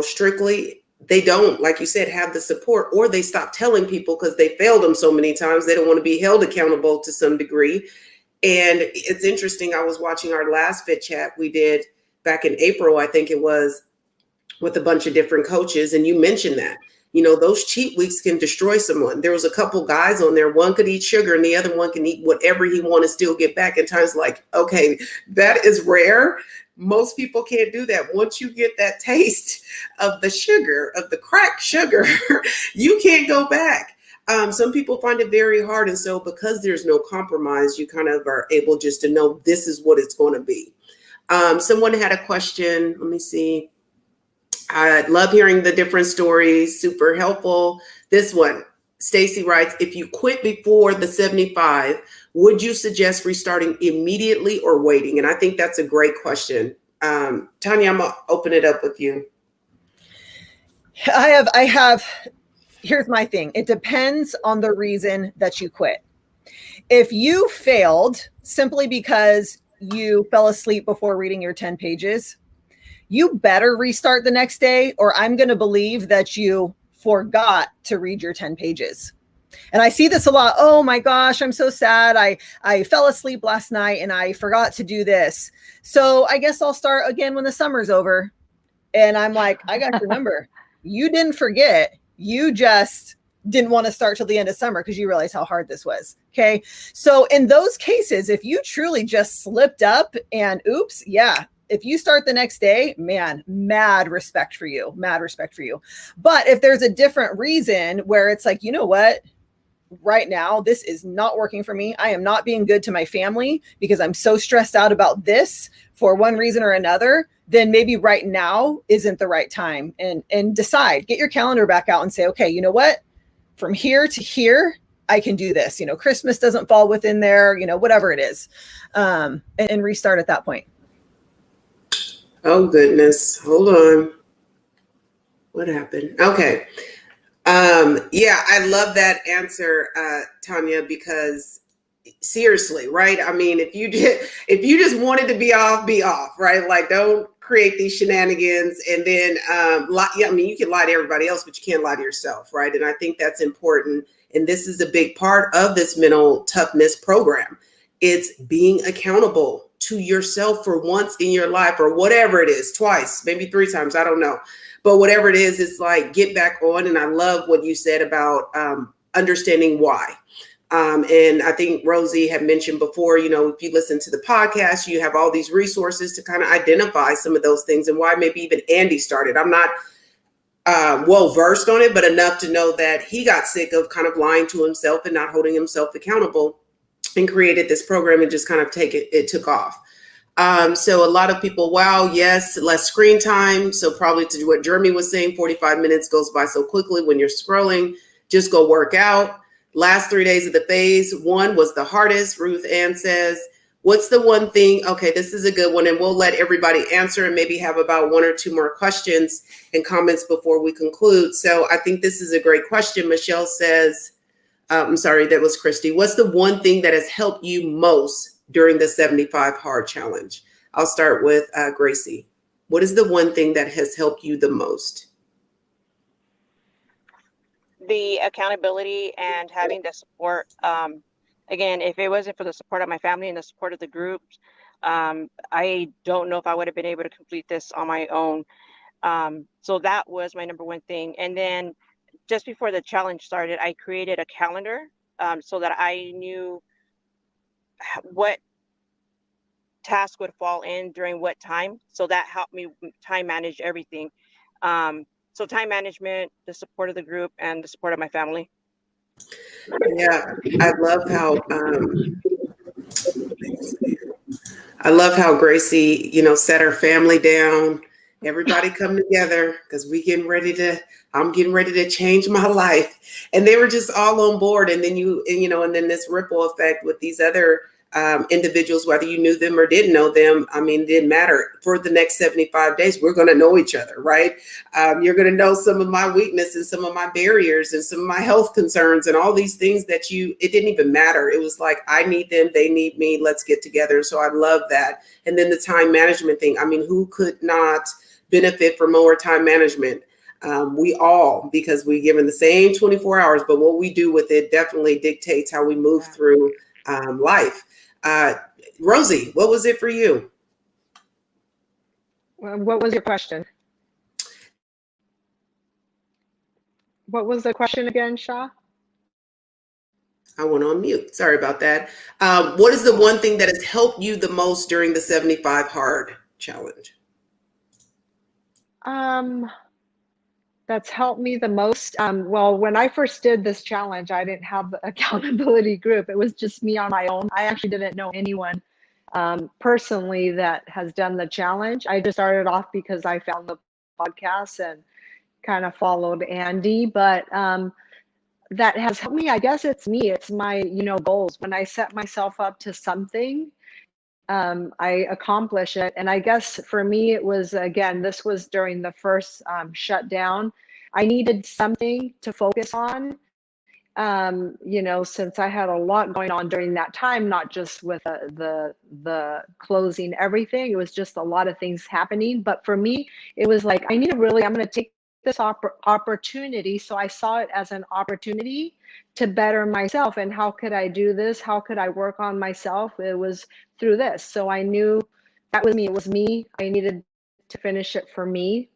strictly, they don't, like you said, have the support, or they stop telling people because they failed them so many times. They don't want to be held accountable to some degree. And it's interesting. I was watching our last Fit Chat we did back in April, I think it was, with a bunch of different coaches. And you mentioned that, those cheat weeks can destroy someone. There was a couple guys on there. One could eat sugar and the other one can eat whatever he want to still get back. At times, like, okay, that is rare. Most people can't do that. Once you get that taste of the sugar, of the cracked sugar, you can't go back. Some people find it very hard. And so because there's no compromise, you kind of are able just to know this is what it's going to be. Someone had a question. Let me see. I love hearing the different stories. Super helpful. This one, Stacy writes, if you quit before the 75, would you suggest restarting immediately or waiting? And I think that's a great question. Tanya, I'm gonna open it up with you. I have, here's my thing. It depends on the reason that you quit. If you failed simply because you fell asleep before reading your 10 pages, you better restart the next day, or I'm going to believe that you forgot to read your 10 pages. And I see this a lot. Oh my gosh, I'm so sad. I fell asleep last night and I forgot to do this. So I guess I'll start again when the summer's over. And I'm like, I got your number. You didn't forget. You just didn't want to start till the end of summer because you realized how hard this was. Okay. So in those cases, if you truly just slipped up and oops, yeah. If you start the next day, man, mad respect for you. Mad respect for you. But if there's a different reason where it's like, you know what? Right now, this is not working for me. I am not being good to my family because I'm so stressed out about this for one reason or another, then maybe right now isn't the right time. And decide, get your calendar back out and say, okay, you know what? From here to here, I can do this. Christmas doesn't fall within there, whatever it is. And restart at that point. Oh, goodness. Hold on. What happened? Okay. Yeah, I love that answer, Tanya, because seriously, right? I mean, if you just wanted to be off, right? Like, don't create these shenanigans and then yeah, I mean, you can lie to everybody else, but you can't lie to yourself, right? And I think that's important. And this is a big part of this mental toughness program. It's being accountable to yourself for once in your life, or whatever it is, twice, maybe 3 times, I don't know. But whatever it is, it's like, get back on. And I love what you said about understanding why. And I think Rosie had mentioned before, if you listen to the podcast, you have all these resources to kind of identify some of those things and why maybe even Andy started. I'm not well versed on it, but enough to know that he got sick of kind of lying to himself and not holding himself accountable, and created this program and just kind of it took off. So a lot of people, wow, yes, less screen time. So probably to what Jeremy was saying, 45 minutes goes by so quickly when you're scrolling. Just go work out. Last 3 days of the phase 1 was the hardest. Ruth Ann says, what's the one thing? Okay, this is a good one. And we'll let everybody answer and maybe have about 1 or 2 more questions and comments before we conclude. So I think this is a great question. Michelle says, I'm sorry, that was Christy. What's the one thing that has helped you most during the 75 hard challenge? I'll start with Gracie. What is the one thing that has helped you the most? The accountability and having the support again, if it wasn't for the support of my family and the support of the group, I don't know if I would have been able to complete this on my own. So that was my number one thing. And then just before the challenge started, I created a calendar so that I knew what task would fall in during what time. So that helped me time manage everything. So time management, the support of the group, and the support of my family. Yeah, I love how Gracie, set her family down. Everybody come together because I'm getting ready to change my life. And they were just all on board. And then and then this ripple effect with these other individuals, whether you knew them or didn't know them, it didn't matter. For the next 75 days, we're going to know each other, right? You're going to know some of my weaknesses, some of my barriers, and some of my health concerns, and all these things that it didn't even matter. It was like, I need them, they need me, let's get together. So I love that. And then the time management thing. Who could not benefit from more time management? We all, because we're given the same 24 hours, but what we do with it definitely dictates how we move through life. Rosie, what was it for you? What was your question? What was the question again, Shaw? I went on mute. Sorry about that. What is the one thing that has helped you the most during the 75 Hard challenge? That's helped me the most. Well, when I first did this challenge, I didn't have the accountability group. It was just me on my own. I actually didn't know anyone personally that has done the challenge. I just started off because I found the podcast and kind of followed Andy, but that has helped me. I guess it's me. It's my, goals. When I set myself up to something, I accomplish it. And I guess for me, it was, again, this was during the first shutdown. I needed something to focus on, since I had a lot going on during that time, not just with the closing everything. It was just a lot of things happening. But for me, it was like, I'm going to take this opportunity. So I saw it as an opportunity to better myself. And how could I do this? How could I work on myself? It was through this. So I knew that was me. It was me. I needed to finish it for me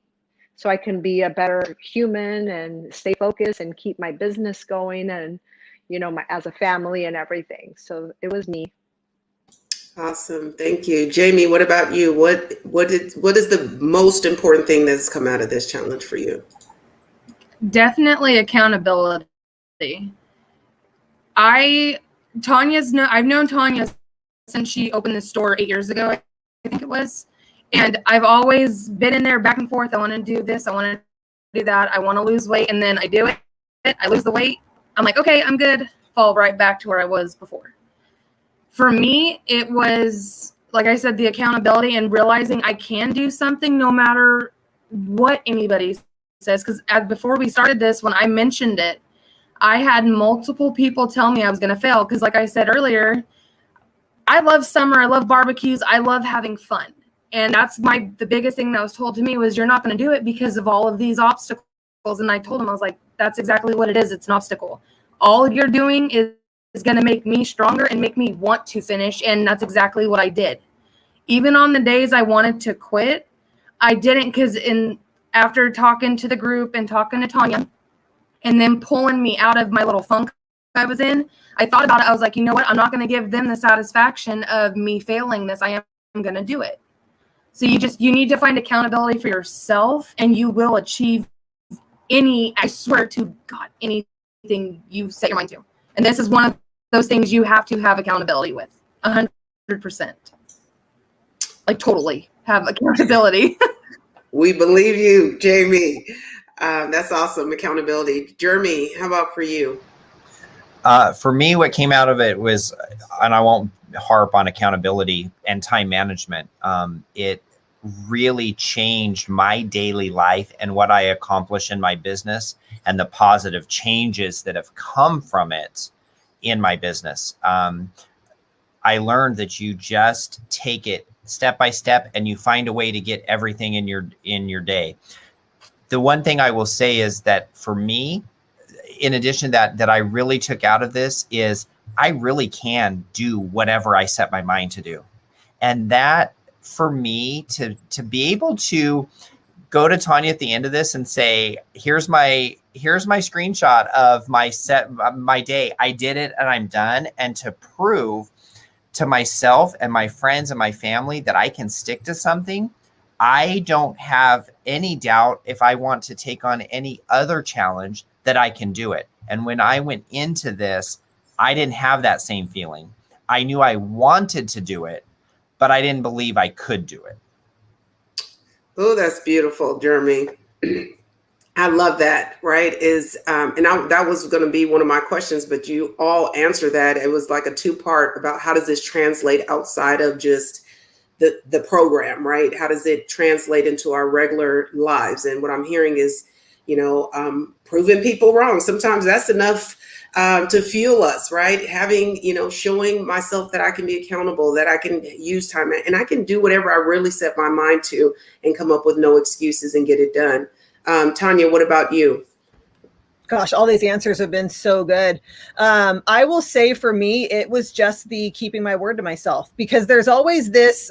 so I can be a better human and stay focused and keep my business going and, as a family and everything. So it was me. Awesome. Thank you. Jamie, what about you? What is the most important thing that's come out of this challenge for you? Definitely accountability. I've known Tanya since she opened the store 8 years ago, I think it was. And I've always been in there back and forth. I want to do this. I want to do that. I want to lose weight. And then I do it. I lose the weight. I'm like, okay, I'm good. Fall right back to where I was before. For me, it was, like I said, the accountability and realizing I can do something no matter what anybody says. Because before we started this, when I mentioned it, I had multiple people tell me I was going to fail. Because like I said earlier, I love summer. I love barbecues. I love having fun. And that's the biggest thing that was told to me was, you're not going to do it because of all of these obstacles. And I told them, I was like, that's exactly what it is. It's an obstacle. All you're doing is going to make me stronger and make me want to finish. And that's exactly what I did. Even on the days I wanted to quit, I didn't, because after talking to the group and talking to Tanya and then pulling me out of my little funk I was in, I thought about it. I was like, you know what? I'm not going to give them the satisfaction of me failing this. I am going to do it. So you need to find accountability for yourself, and you will achieve I swear to God, anything you set your mind to. And this is one of those things you have to have accountability with, 100%. Like totally have accountability. We believe you, Jamie. That's awesome. Accountability. Jeremy, how about for you? For me, what came out of it was, and I won't harp on accountability and time management. It really changed my daily life and what I accomplish in my business and the positive changes that have come from it in my business. I learned that you just take it step by step and you find a way to get everything in your day. The one thing I will say is that for me, in addition to that I really took out of this is I really can do whatever I set my mind to do. And that, for me, to be able to go to Tanya at the end of this and say, here's my screenshot of my day. I did it and I'm done. And to prove to myself and my friends and my family that I can stick to something, I don't have any doubt if I want to take on any other challenge that I can do it. And when I went into this, I didn't have that same feeling. I knew I wanted to do it, but I didn't believe I could do it. Oh, that's beautiful, Jeremy. I love that, right? That was going to be one of my questions, but you all answered that. It was like a two-part about how does this translate outside of just the program, right? How does it translate into our regular lives? And what I'm hearing is, proving people wrong. Sometimes that's enough to fuel us, right? Having, showing myself that I can be accountable, that I can use time and I can do whatever I really set my mind to and come up with no excuses and get it done. Tanya, what about you? Gosh, all these answers have been so good. I will say for me, it was just the keeping my word to myself, because there's always this,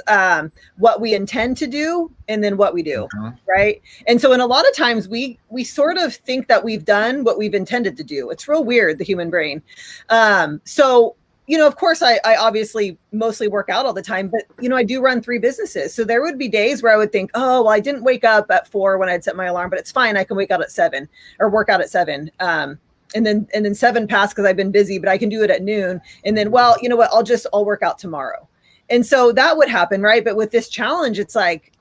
what we intend to do and then what we do, right? And so in a lot of times we sort of think that we've done what we've intended to do. It's real weird, the human brain. Of course, I obviously mostly work out all the time, but, I do run 3 businesses. So there would be days where I would think, oh, well, I didn't wake up at 4 when I'd set my alarm, but it's fine. I can wake out at 7 or work out at 7. And then 7 passed because I've been busy, but I can do it at noon. And then, well, you know what? I'll work out tomorrow. And so that would happen, right? But with this challenge, it's like,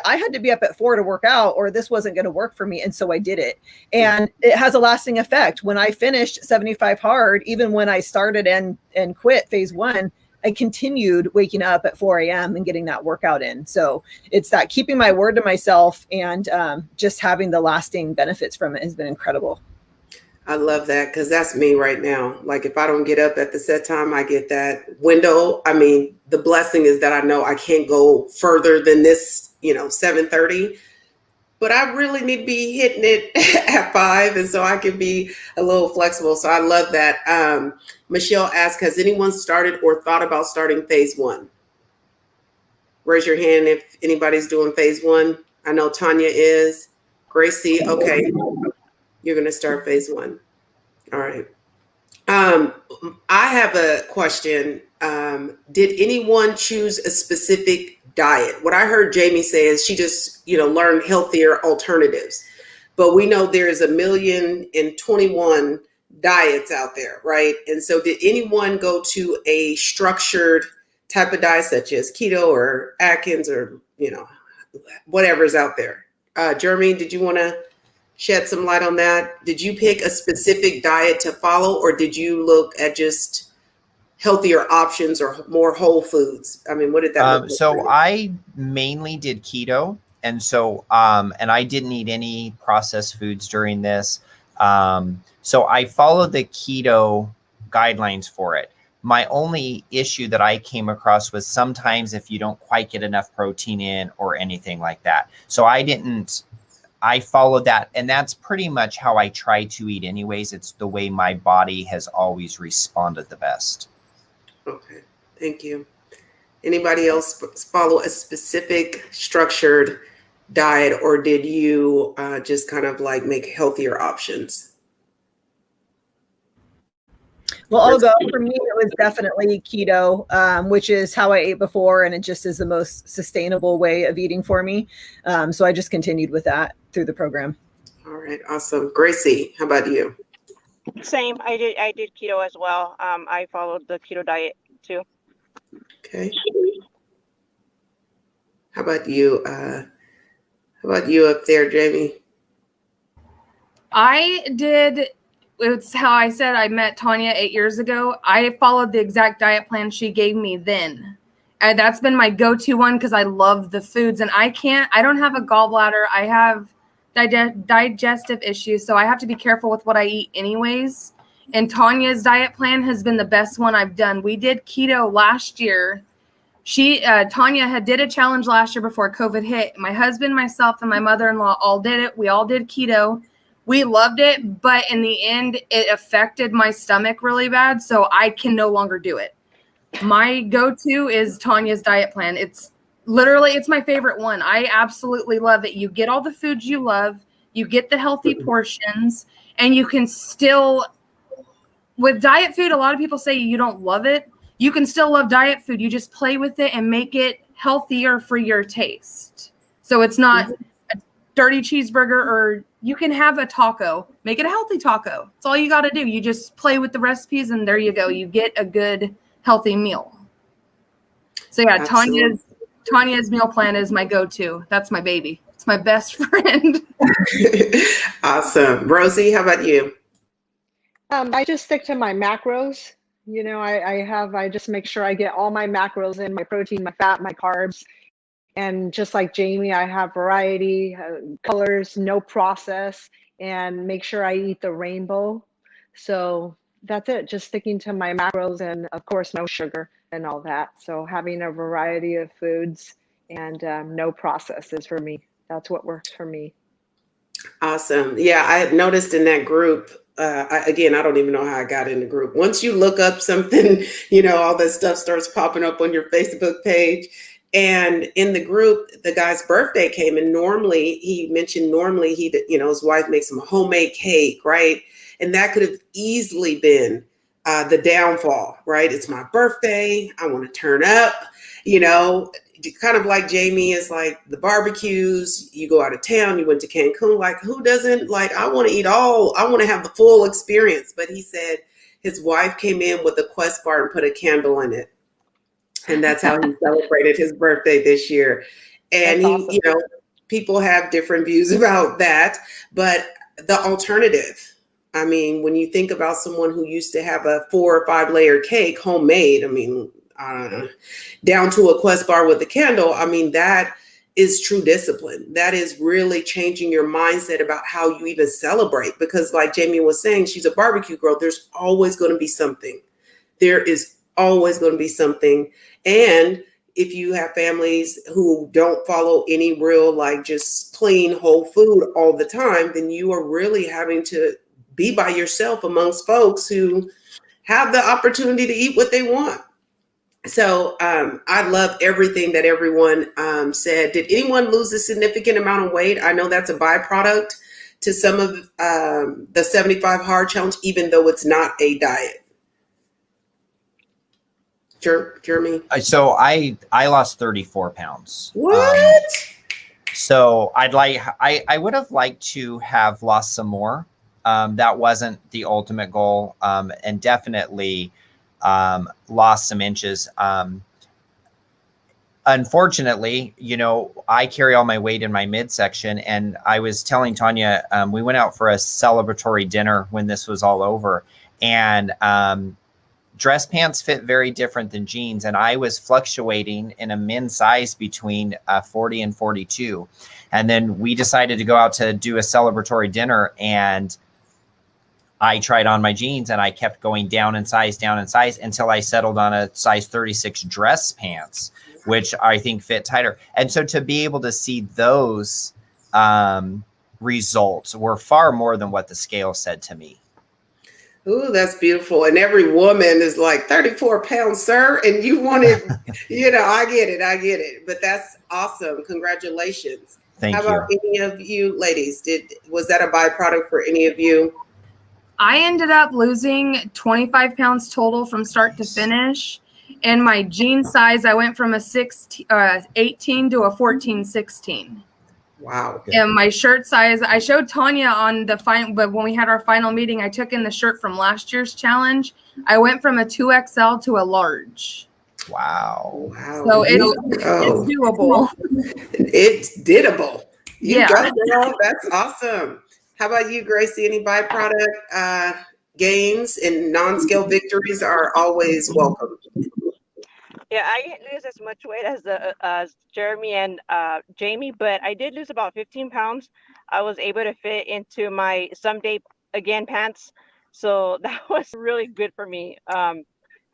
I had to be up at 4 to work out or this wasn't going to work for me. And so I did it. And it has a lasting effect. When I finished 75 hard, even when I started and quit phase 1, I continued waking up at 4 a.m. and getting that workout in. So it's that keeping my word to myself and just having the lasting benefits from it has been incredible. I love that, because that's me right now. Like if I don't get up at the set time, I get that window. I mean, the blessing is that I know I can't go further than this, 7:30, but I really need to be hitting it at 5. And so I can be a little flexible. So I love that. Michelle asked, has anyone started or thought about starting phase 1? Raise your hand if anybody's doing phase 1. I know Tanya is. Gracie, okay. You're going to start phase 1. All right. I have a question. Did anyone choose a specific diet? What I heard Jamie say is she just, learned healthier alternatives. But we know there's 1,021 diets out there, right? And so did anyone go to a structured type of diet such as keto or Atkins or, whatever's out there? Jeremy, did you want to shed some light on that? Did you pick a specific diet to follow, or did you look at just healthier options or more whole foods? I mean, what did that look like? So I mainly did keto. And so, and I didn't eat any processed foods during this. So I followed the keto guidelines for it. My only issue that I came across was sometimes if you don't quite get enough protein in or anything like that. So I followed that. And that's pretty much how I try to eat anyways. It's the way my body has always responded the best. Okay, thank you. Anybody else follow a specific structured diet, or did you just kind of like make healthier options? Well, I'll go. For me, it was definitely keto, which is how I ate before, and it just is the most sustainable way of eating for me. So I just continued with that through the program. All right, awesome. Gracie, how about you? Same. I did keto as well. I followed the keto diet too. Okay. How about you? How about you up there, Jamie? I did. It's how I said I met Tanya 8 years ago. I followed the exact diet plan she gave me then. And that's been my go-to one because I love the foods. And I don't have a gallbladder. I have digestive issues, so I have to be careful with what I eat anyways. And Tanya's diet plan has been the best one I've done. We did keto last year. Tanya did a challenge last year before COVID hit. My husband, myself, and my mother-in-law all did it. We all did keto. We loved it, but in the end, it affected my stomach really bad, so I can no longer do it. My go-to is Tanya's diet plan. It's my favorite one. I absolutely love it. You get all the foods you love, you get the healthy portions, and you can still, with diet food, a lot of people say you don't love it. You can still love diet food. You just play with it and make it healthier for your taste. So it's not a dirty cheeseburger, or you can have a taco. Make it a healthy taco. That's all you got to do. You just play with the recipes, and there you go. You get a good, healthy meal. So yeah, Tanya's meal plan is my go-to. That's my baby. It's my best friend. Awesome. Rosie, how about you? I just stick to my macros. You know, I just make sure I get all my macros in, my protein, my fat, my carbs. And just like Jamie, I have variety, colors, no process, and make sure I eat the rainbow. So that's it, just sticking to my macros, and of course, no sugar and all that. So having a variety of foods and no processes for me. That's what works for me. Awesome. Yeah, I had noticed in that group, I don't even know how I got in the group. Once you look up something, all that stuff starts popping up on your Facebook page. And in the group, the guy's birthday came, and he mentioned his wife makes him a homemade cake, right? And that could have easily been the downfall, right? It's my birthday. I want to turn up, kind of like Jamie is like the barbecues. You go out of town, you went to Cancun, like who doesn't I want to eat I want to have the full experience. But he said his wife came in with a Quest bar and put a candle in it. And that's how he celebrated his birthday this year. And That's awesome. People have different views about that, but the alternative, I mean, when you think about someone who used to have a 4 or 5 layer cake, homemade, down to a Quest bar with a candle, that is true discipline. That is really changing your mindset about how you even celebrate. Because like Jamie was saying, she's a barbecue girl. There's always going to be something. There is always going to be something. And if you have families who don't follow any real, just clean whole food all the time, then you are really having to be by yourself amongst folks who have the opportunity to eat what they want. So I love everything that everyone said. Did anyone lose a significant amount of weight? I know that's a byproduct to some of the 75 hard challenge, even though it's not a diet. Jeremy? So I lost 34 pounds. What? So I would have liked to have lost some more. That wasn't the ultimate goal, and definitely lost some inches. Unfortunately, I carry all my weight in my midsection, and I was telling Tanya, we went out for a celebratory dinner when this was all over, and dress pants fit very different than jeans. And I was fluctuating in a men's size between 40 and 42. And then we decided to go out to do a celebratory dinner, and I tried on my jeans, and I kept going down in size until I settled on a size 36 dress pants, which I think fit tighter. And so to be able to see those results were far more than what the scale said to me. Ooh, that's beautiful. And every woman is like 34 pounds, sir. And you wanted, I get it. But that's awesome. Congratulations. Thank you. How about any of you ladies? Was that a byproduct for any of you? I ended up losing 25 pounds total from start to finish. And my jean size, I went from a 18 to a 14-16. Wow. And my shirt size, I showed Tanya on the final, but when we had our final meeting, I took in the shirt from last year's challenge. I went from a 2XL to a large. Wow. So it's doable. It's diddable. You Yeah. got it, girl. That's awesome. How about you, Gracie? Any byproduct gains and non-scale victories are always welcome. Yeah, I didn't lose as much weight as Jeremy and Jamie, but I did lose about 15 pounds. I was able to fit into my someday again pants, so that was really good for me. I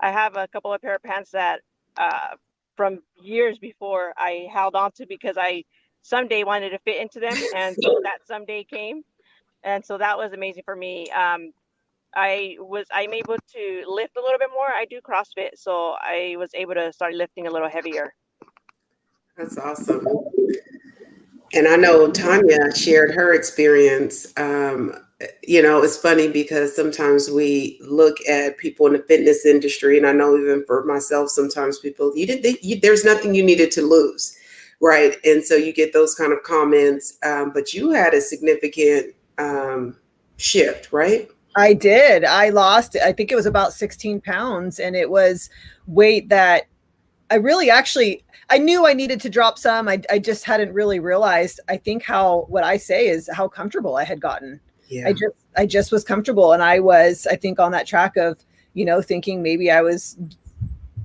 have a couple of pair of pants that from years before I held on to because I someday wanted to fit into them, and so that someday came. And so that was amazing for me. I'm able to lift a little bit more. I do CrossFit, so I was able to start lifting a little heavier. That's awesome. And I know Tanya shared her experience. It's funny because sometimes we look at people in the fitness industry, and I know even for myself, sometimes people, there's nothing you needed to lose, right? And so you get those kind of comments, but you had a significant shift, right? I did. I lost, I think it was about 16 pounds, and it was weight that I really I knew I needed to drop some. I just hadn't really realized, I think what I say is how comfortable I had gotten. Yeah. I just was comfortable. And I was, I think, on that track of, thinking maybe I was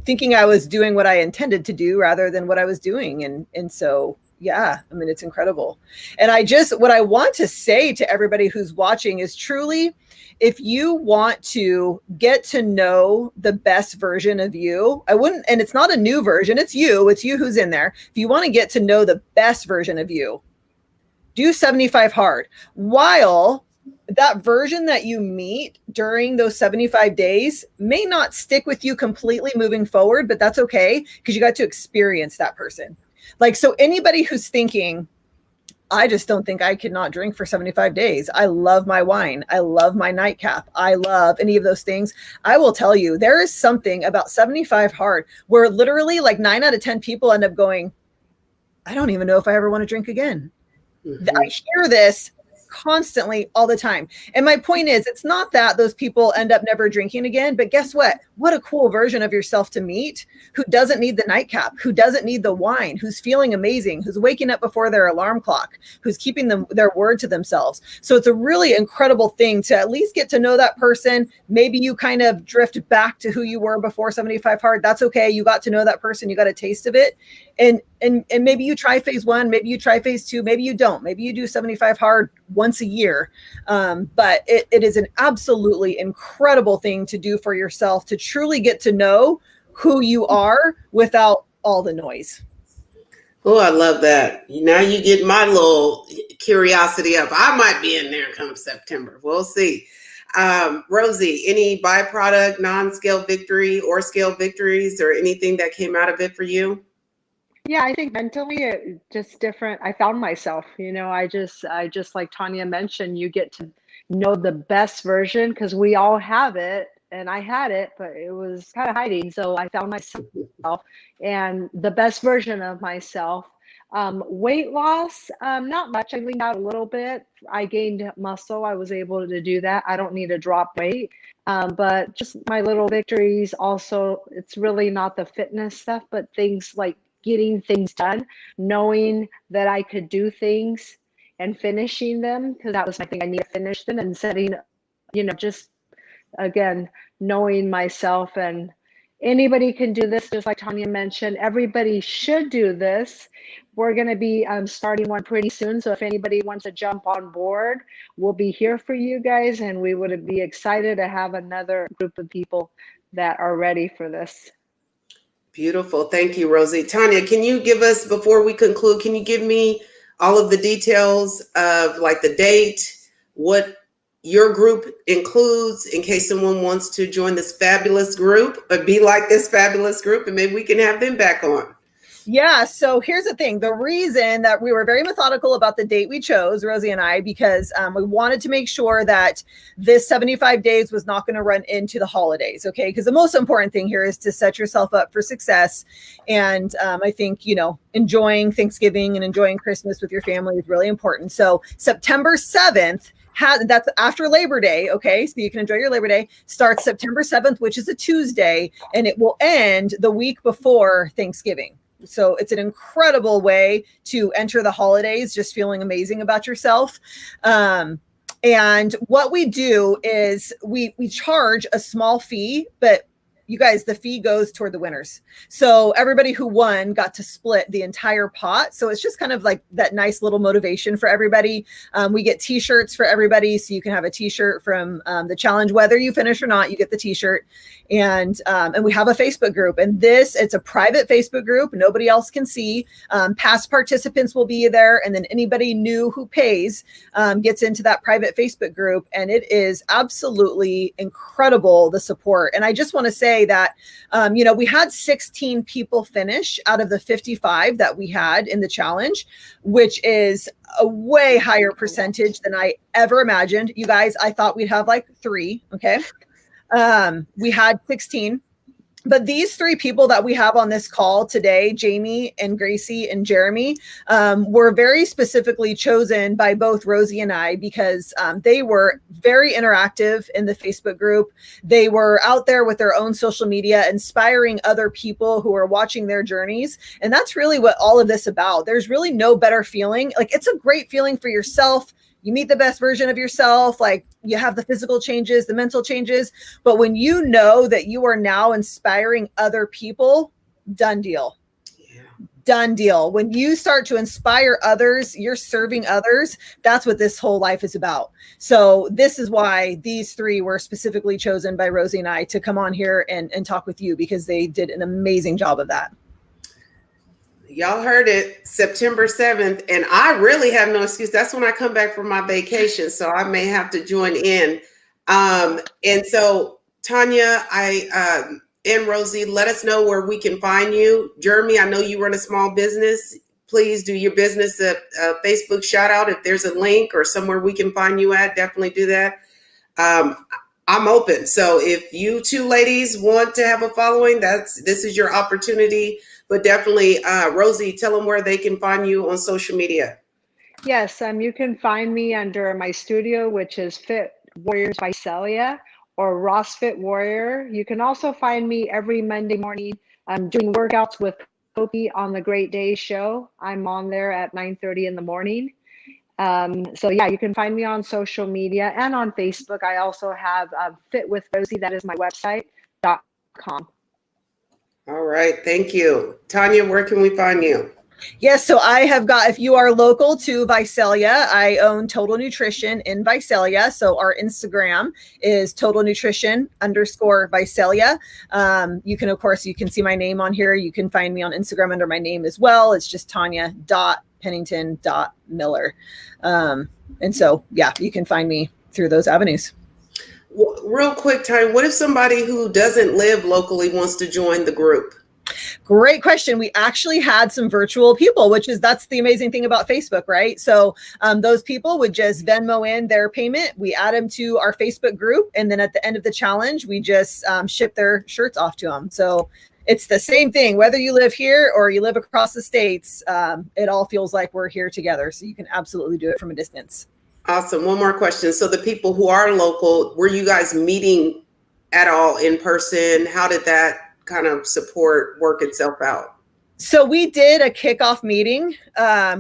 doing what I intended to do rather than what I was doing. And so, yeah, I mean, it's incredible. And what I want to say to everybody who's watching is truly, if you want to get to know the best version of you, and it's not a new version, it's you who's in there. If you want to get to know the best version of you, do 75 hard. While that version that you meet during those 75 days may not stick with you completely moving forward, but that's okay, because you got to experience that person. Like, so anybody who's thinking, I just don't think I could not drink for 75 days. I love my wine. I love my nightcap. I love any of those things. I will tell you, there is something about 75 hard where literally like 9 out of 10 people end up going, I don't even know if I ever want to drink again. Mm-hmm. I hear this constantly all the time. And my point is, it's not that those people end up never drinking again, but guess what? What a cool version of yourself to meet, who doesn't need the nightcap, who doesn't need the wine, who's feeling amazing, who's waking up before their alarm clock, who's keeping their word to themselves. So it's a really incredible thing to at least get to know that person. Maybe you kind of drift back to who you were before 75 hard. That's okay. You got to know that person. You got a taste of it. And maybe you try phase 1, maybe you try phase 2, maybe you don't, maybe you do 75 hard once a year. But it is an absolutely incredible thing to do for yourself, to truly get to know who you are without all the noise. Oh, I love that. Now you get my little curiosity up. I might be in there come September. We'll see. Rosie, any byproduct, non-scale victory or scale victories or anything that came out of it for you? Yeah, I think mentally it just different. I found myself, I just like Tanya mentioned, you get to know the best version, because we all have it, and I had it, but it was kind of hiding. So I found myself and the best version of myself. Weight loss, not much. I leaned out a little bit. I gained muscle. I was able to do that. I don't need to drop weight. But just my little victories also, it's really not the fitness stuff, but things like getting things done, knowing that I could do things and finishing them, because that was my thing. I need to finish them, and setting, just again, knowing myself. And anybody can do this, just like Tanya mentioned. Everybody should do this. We're going to be starting one pretty soon. So if anybody wants to jump on board, we'll be here for you guys. And we would be excited to have another group of people that are ready for this. Beautiful. Thank you, Rosie. Tanya, can you give us, before we conclude, can you give me all of the details of like the date, what your group includes, in case someone wants to join this fabulous group or be like this fabulous group, and maybe we can have them back on? Yeah. So here's the thing. The reason that we were very methodical about the date we chose, Rosie and I, because we wanted to make sure that this 75 days was not going to run into the holidays. Okay. Because the most important thing here is to set yourself up for success. And I think, enjoying Thanksgiving and enjoying Christmas with your family is really important. So September 7th, that's after Labor Day. Okay. So you can enjoy your Labor Day. Starts September 7th, which is a Tuesday, and it will end the week before Thanksgiving. So it's an incredible way to enter the holidays just feeling amazing about yourself. And what we do is we charge a small fee, but you guys, the fee goes toward the winners. So everybody who won got to split the entire pot. So it's just kind of like that nice little motivation for everybody. We get t-shirts for everybody. So you can have a t-shirt from the challenge, whether you finish or not, you get the t-shirt. And we have a Facebook group, and it's a private Facebook group. Nobody else can see. Past participants will be there. And then anybody new who pays gets into that private Facebook group. And it is absolutely incredible, the support. And I just want to say that, we had 16 people finish out of the 55 that we had in the challenge, which is a way higher percentage than I ever imagined. You guys, I thought we'd have like 3. Okay. We had 16, but these 3 people that we have on this call today, Jamie and Gracie and Jeremy, were very specifically chosen by both Rosie and I because they were very interactive in the Facebook group. They were out there with their own social media, inspiring other people who are watching their journeys. And that's really what all of this about. There's really no better feeling. Like, it's a great feeling for yourself. You meet the best version of yourself, like you have the physical changes, the mental changes. But when you know that you are now inspiring other people, done deal. Yeah. Done deal. When you start to inspire others, you're serving others. That's what this whole life is about. So this is why these 3 were specifically chosen by Rosie and I to come on here and talk with you, because they did an amazing job of that. Y'all heard it, September 7th, and I really have no excuse. That's when I come back from my vacation, so I may have to join in. And so, Tanya, and Rosie, let us know where we can find you. Jeremy, I know you run a small business. Please do your business a Facebook shout out. If there's a link or somewhere we can find you at, definitely do that. I'm open. So if you 2 ladies want to have a following, this is your opportunity. But definitely, Rosie, tell them where they can find you on social media. Yes, you can find me under my studio, which is Fit Warriors by Celia, or Ross Fit Warrior. You can also find me every Monday morning doing workouts with Kopi on the Great Day Show. I'm on there at 9:30 in the morning. So yeah, you can find me on social media and on Facebook. I also have Fit with Rosie. That is my website.com. All right. Thank you. Tanya, where can we find you? Yes. So I have got, if you are local to Visalia, I own Total Nutrition in Visalia. So our Instagram is Total Nutrition _Visalia. You can, of course, you can see my name on here. You can find me on Instagram under my name as well. It's just Tanya.Pennington.Miller. And so, yeah, you can find me through those avenues. Well, real quick, Tanya, what if somebody who doesn't live locally wants to join the group? Great question. We actually had some virtual people, that's the amazing thing about Facebook, right? So those people would just Venmo in their payment. We add them to our Facebook group. And then at the end of the challenge, we just ship their shirts off to them. So it's the same thing, whether you live here or you live across the states, it all feels like we're here together. So you can absolutely do it from a distance. Awesome. One more question. So the people who are local, were you guys meeting at all in person? How did that kind of support work itself out? So we did a kickoff meeting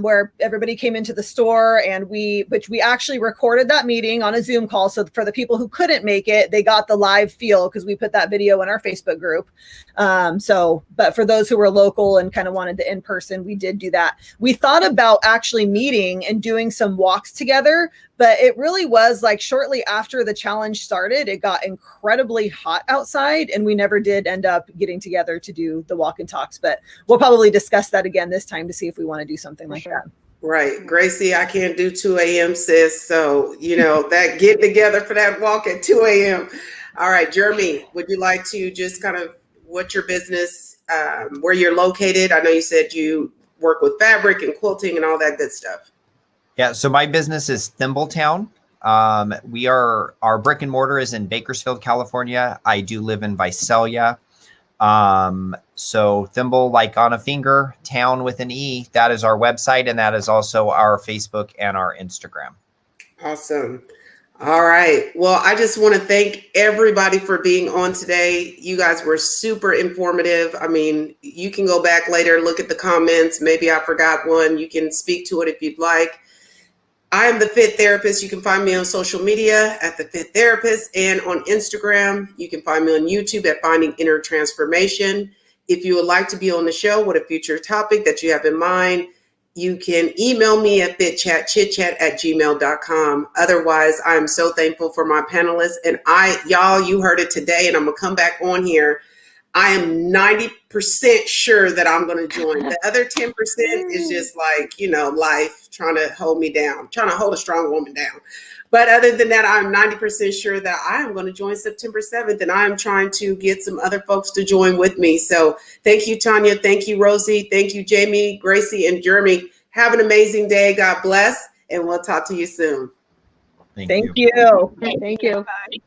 where everybody came into the store, and which we actually recorded that meeting on a Zoom call. So for the people who couldn't make it, they got the live feel because we put that video in our Facebook group. But for those who were local and kind of wanted the in-person, we did do that. We thought about actually meeting and doing some walks together, but it really was like shortly after the challenge started, it got incredibly hot outside, and we never did end up getting together to do the walk and talks, but we'll probably discuss that again this time to see if we want to do something like that. Right. Gracie, I can't do 2 a.m. sis. So, that get together for that walk at 2 a.m. All right. Jeremy, would you like to just kind of what's your business, where you're located? I know you said you work with fabric and quilting and all that good stuff. Yeah. So my business is Thimbletown. Our brick and mortar is in Bakersfield, California. I do live in Visalia. So Thimble, like on a finger, town with an E, that is our website. And that is also our Facebook and our Instagram. Awesome. All right. Well, I just want to thank everybody for being on today. You guys were super informative. I mean, you can go back later, look at the comments. Maybe I forgot one. You can speak to it if you'd like. I am the Fit Therapist. You can find me on social media at the Fit Therapist and on Instagram. You can find me on YouTube at Finding Inner Transformation. If you would like to be on the show with a future topic that you have in mind, you can email me at fitchatchitchat@gmail.com. Otherwise, I'm so thankful for my panelists. And y'all, you heard it today, and I'm going to come back on here. I am 90% sure that I'm going to join. The other 10% is just like, life trying to hold me down, trying to hold a strong woman down. But other than that, I'm 90% sure that I am going to join September 7th, and I am trying to get some other folks to join with me. So thank you, Tanya. Thank you, Rosie. Thank you, Jamie, Gracie, and Jeremy. Have an amazing day. God bless, and we'll talk to you soon. Thank you. Thank you. Bye.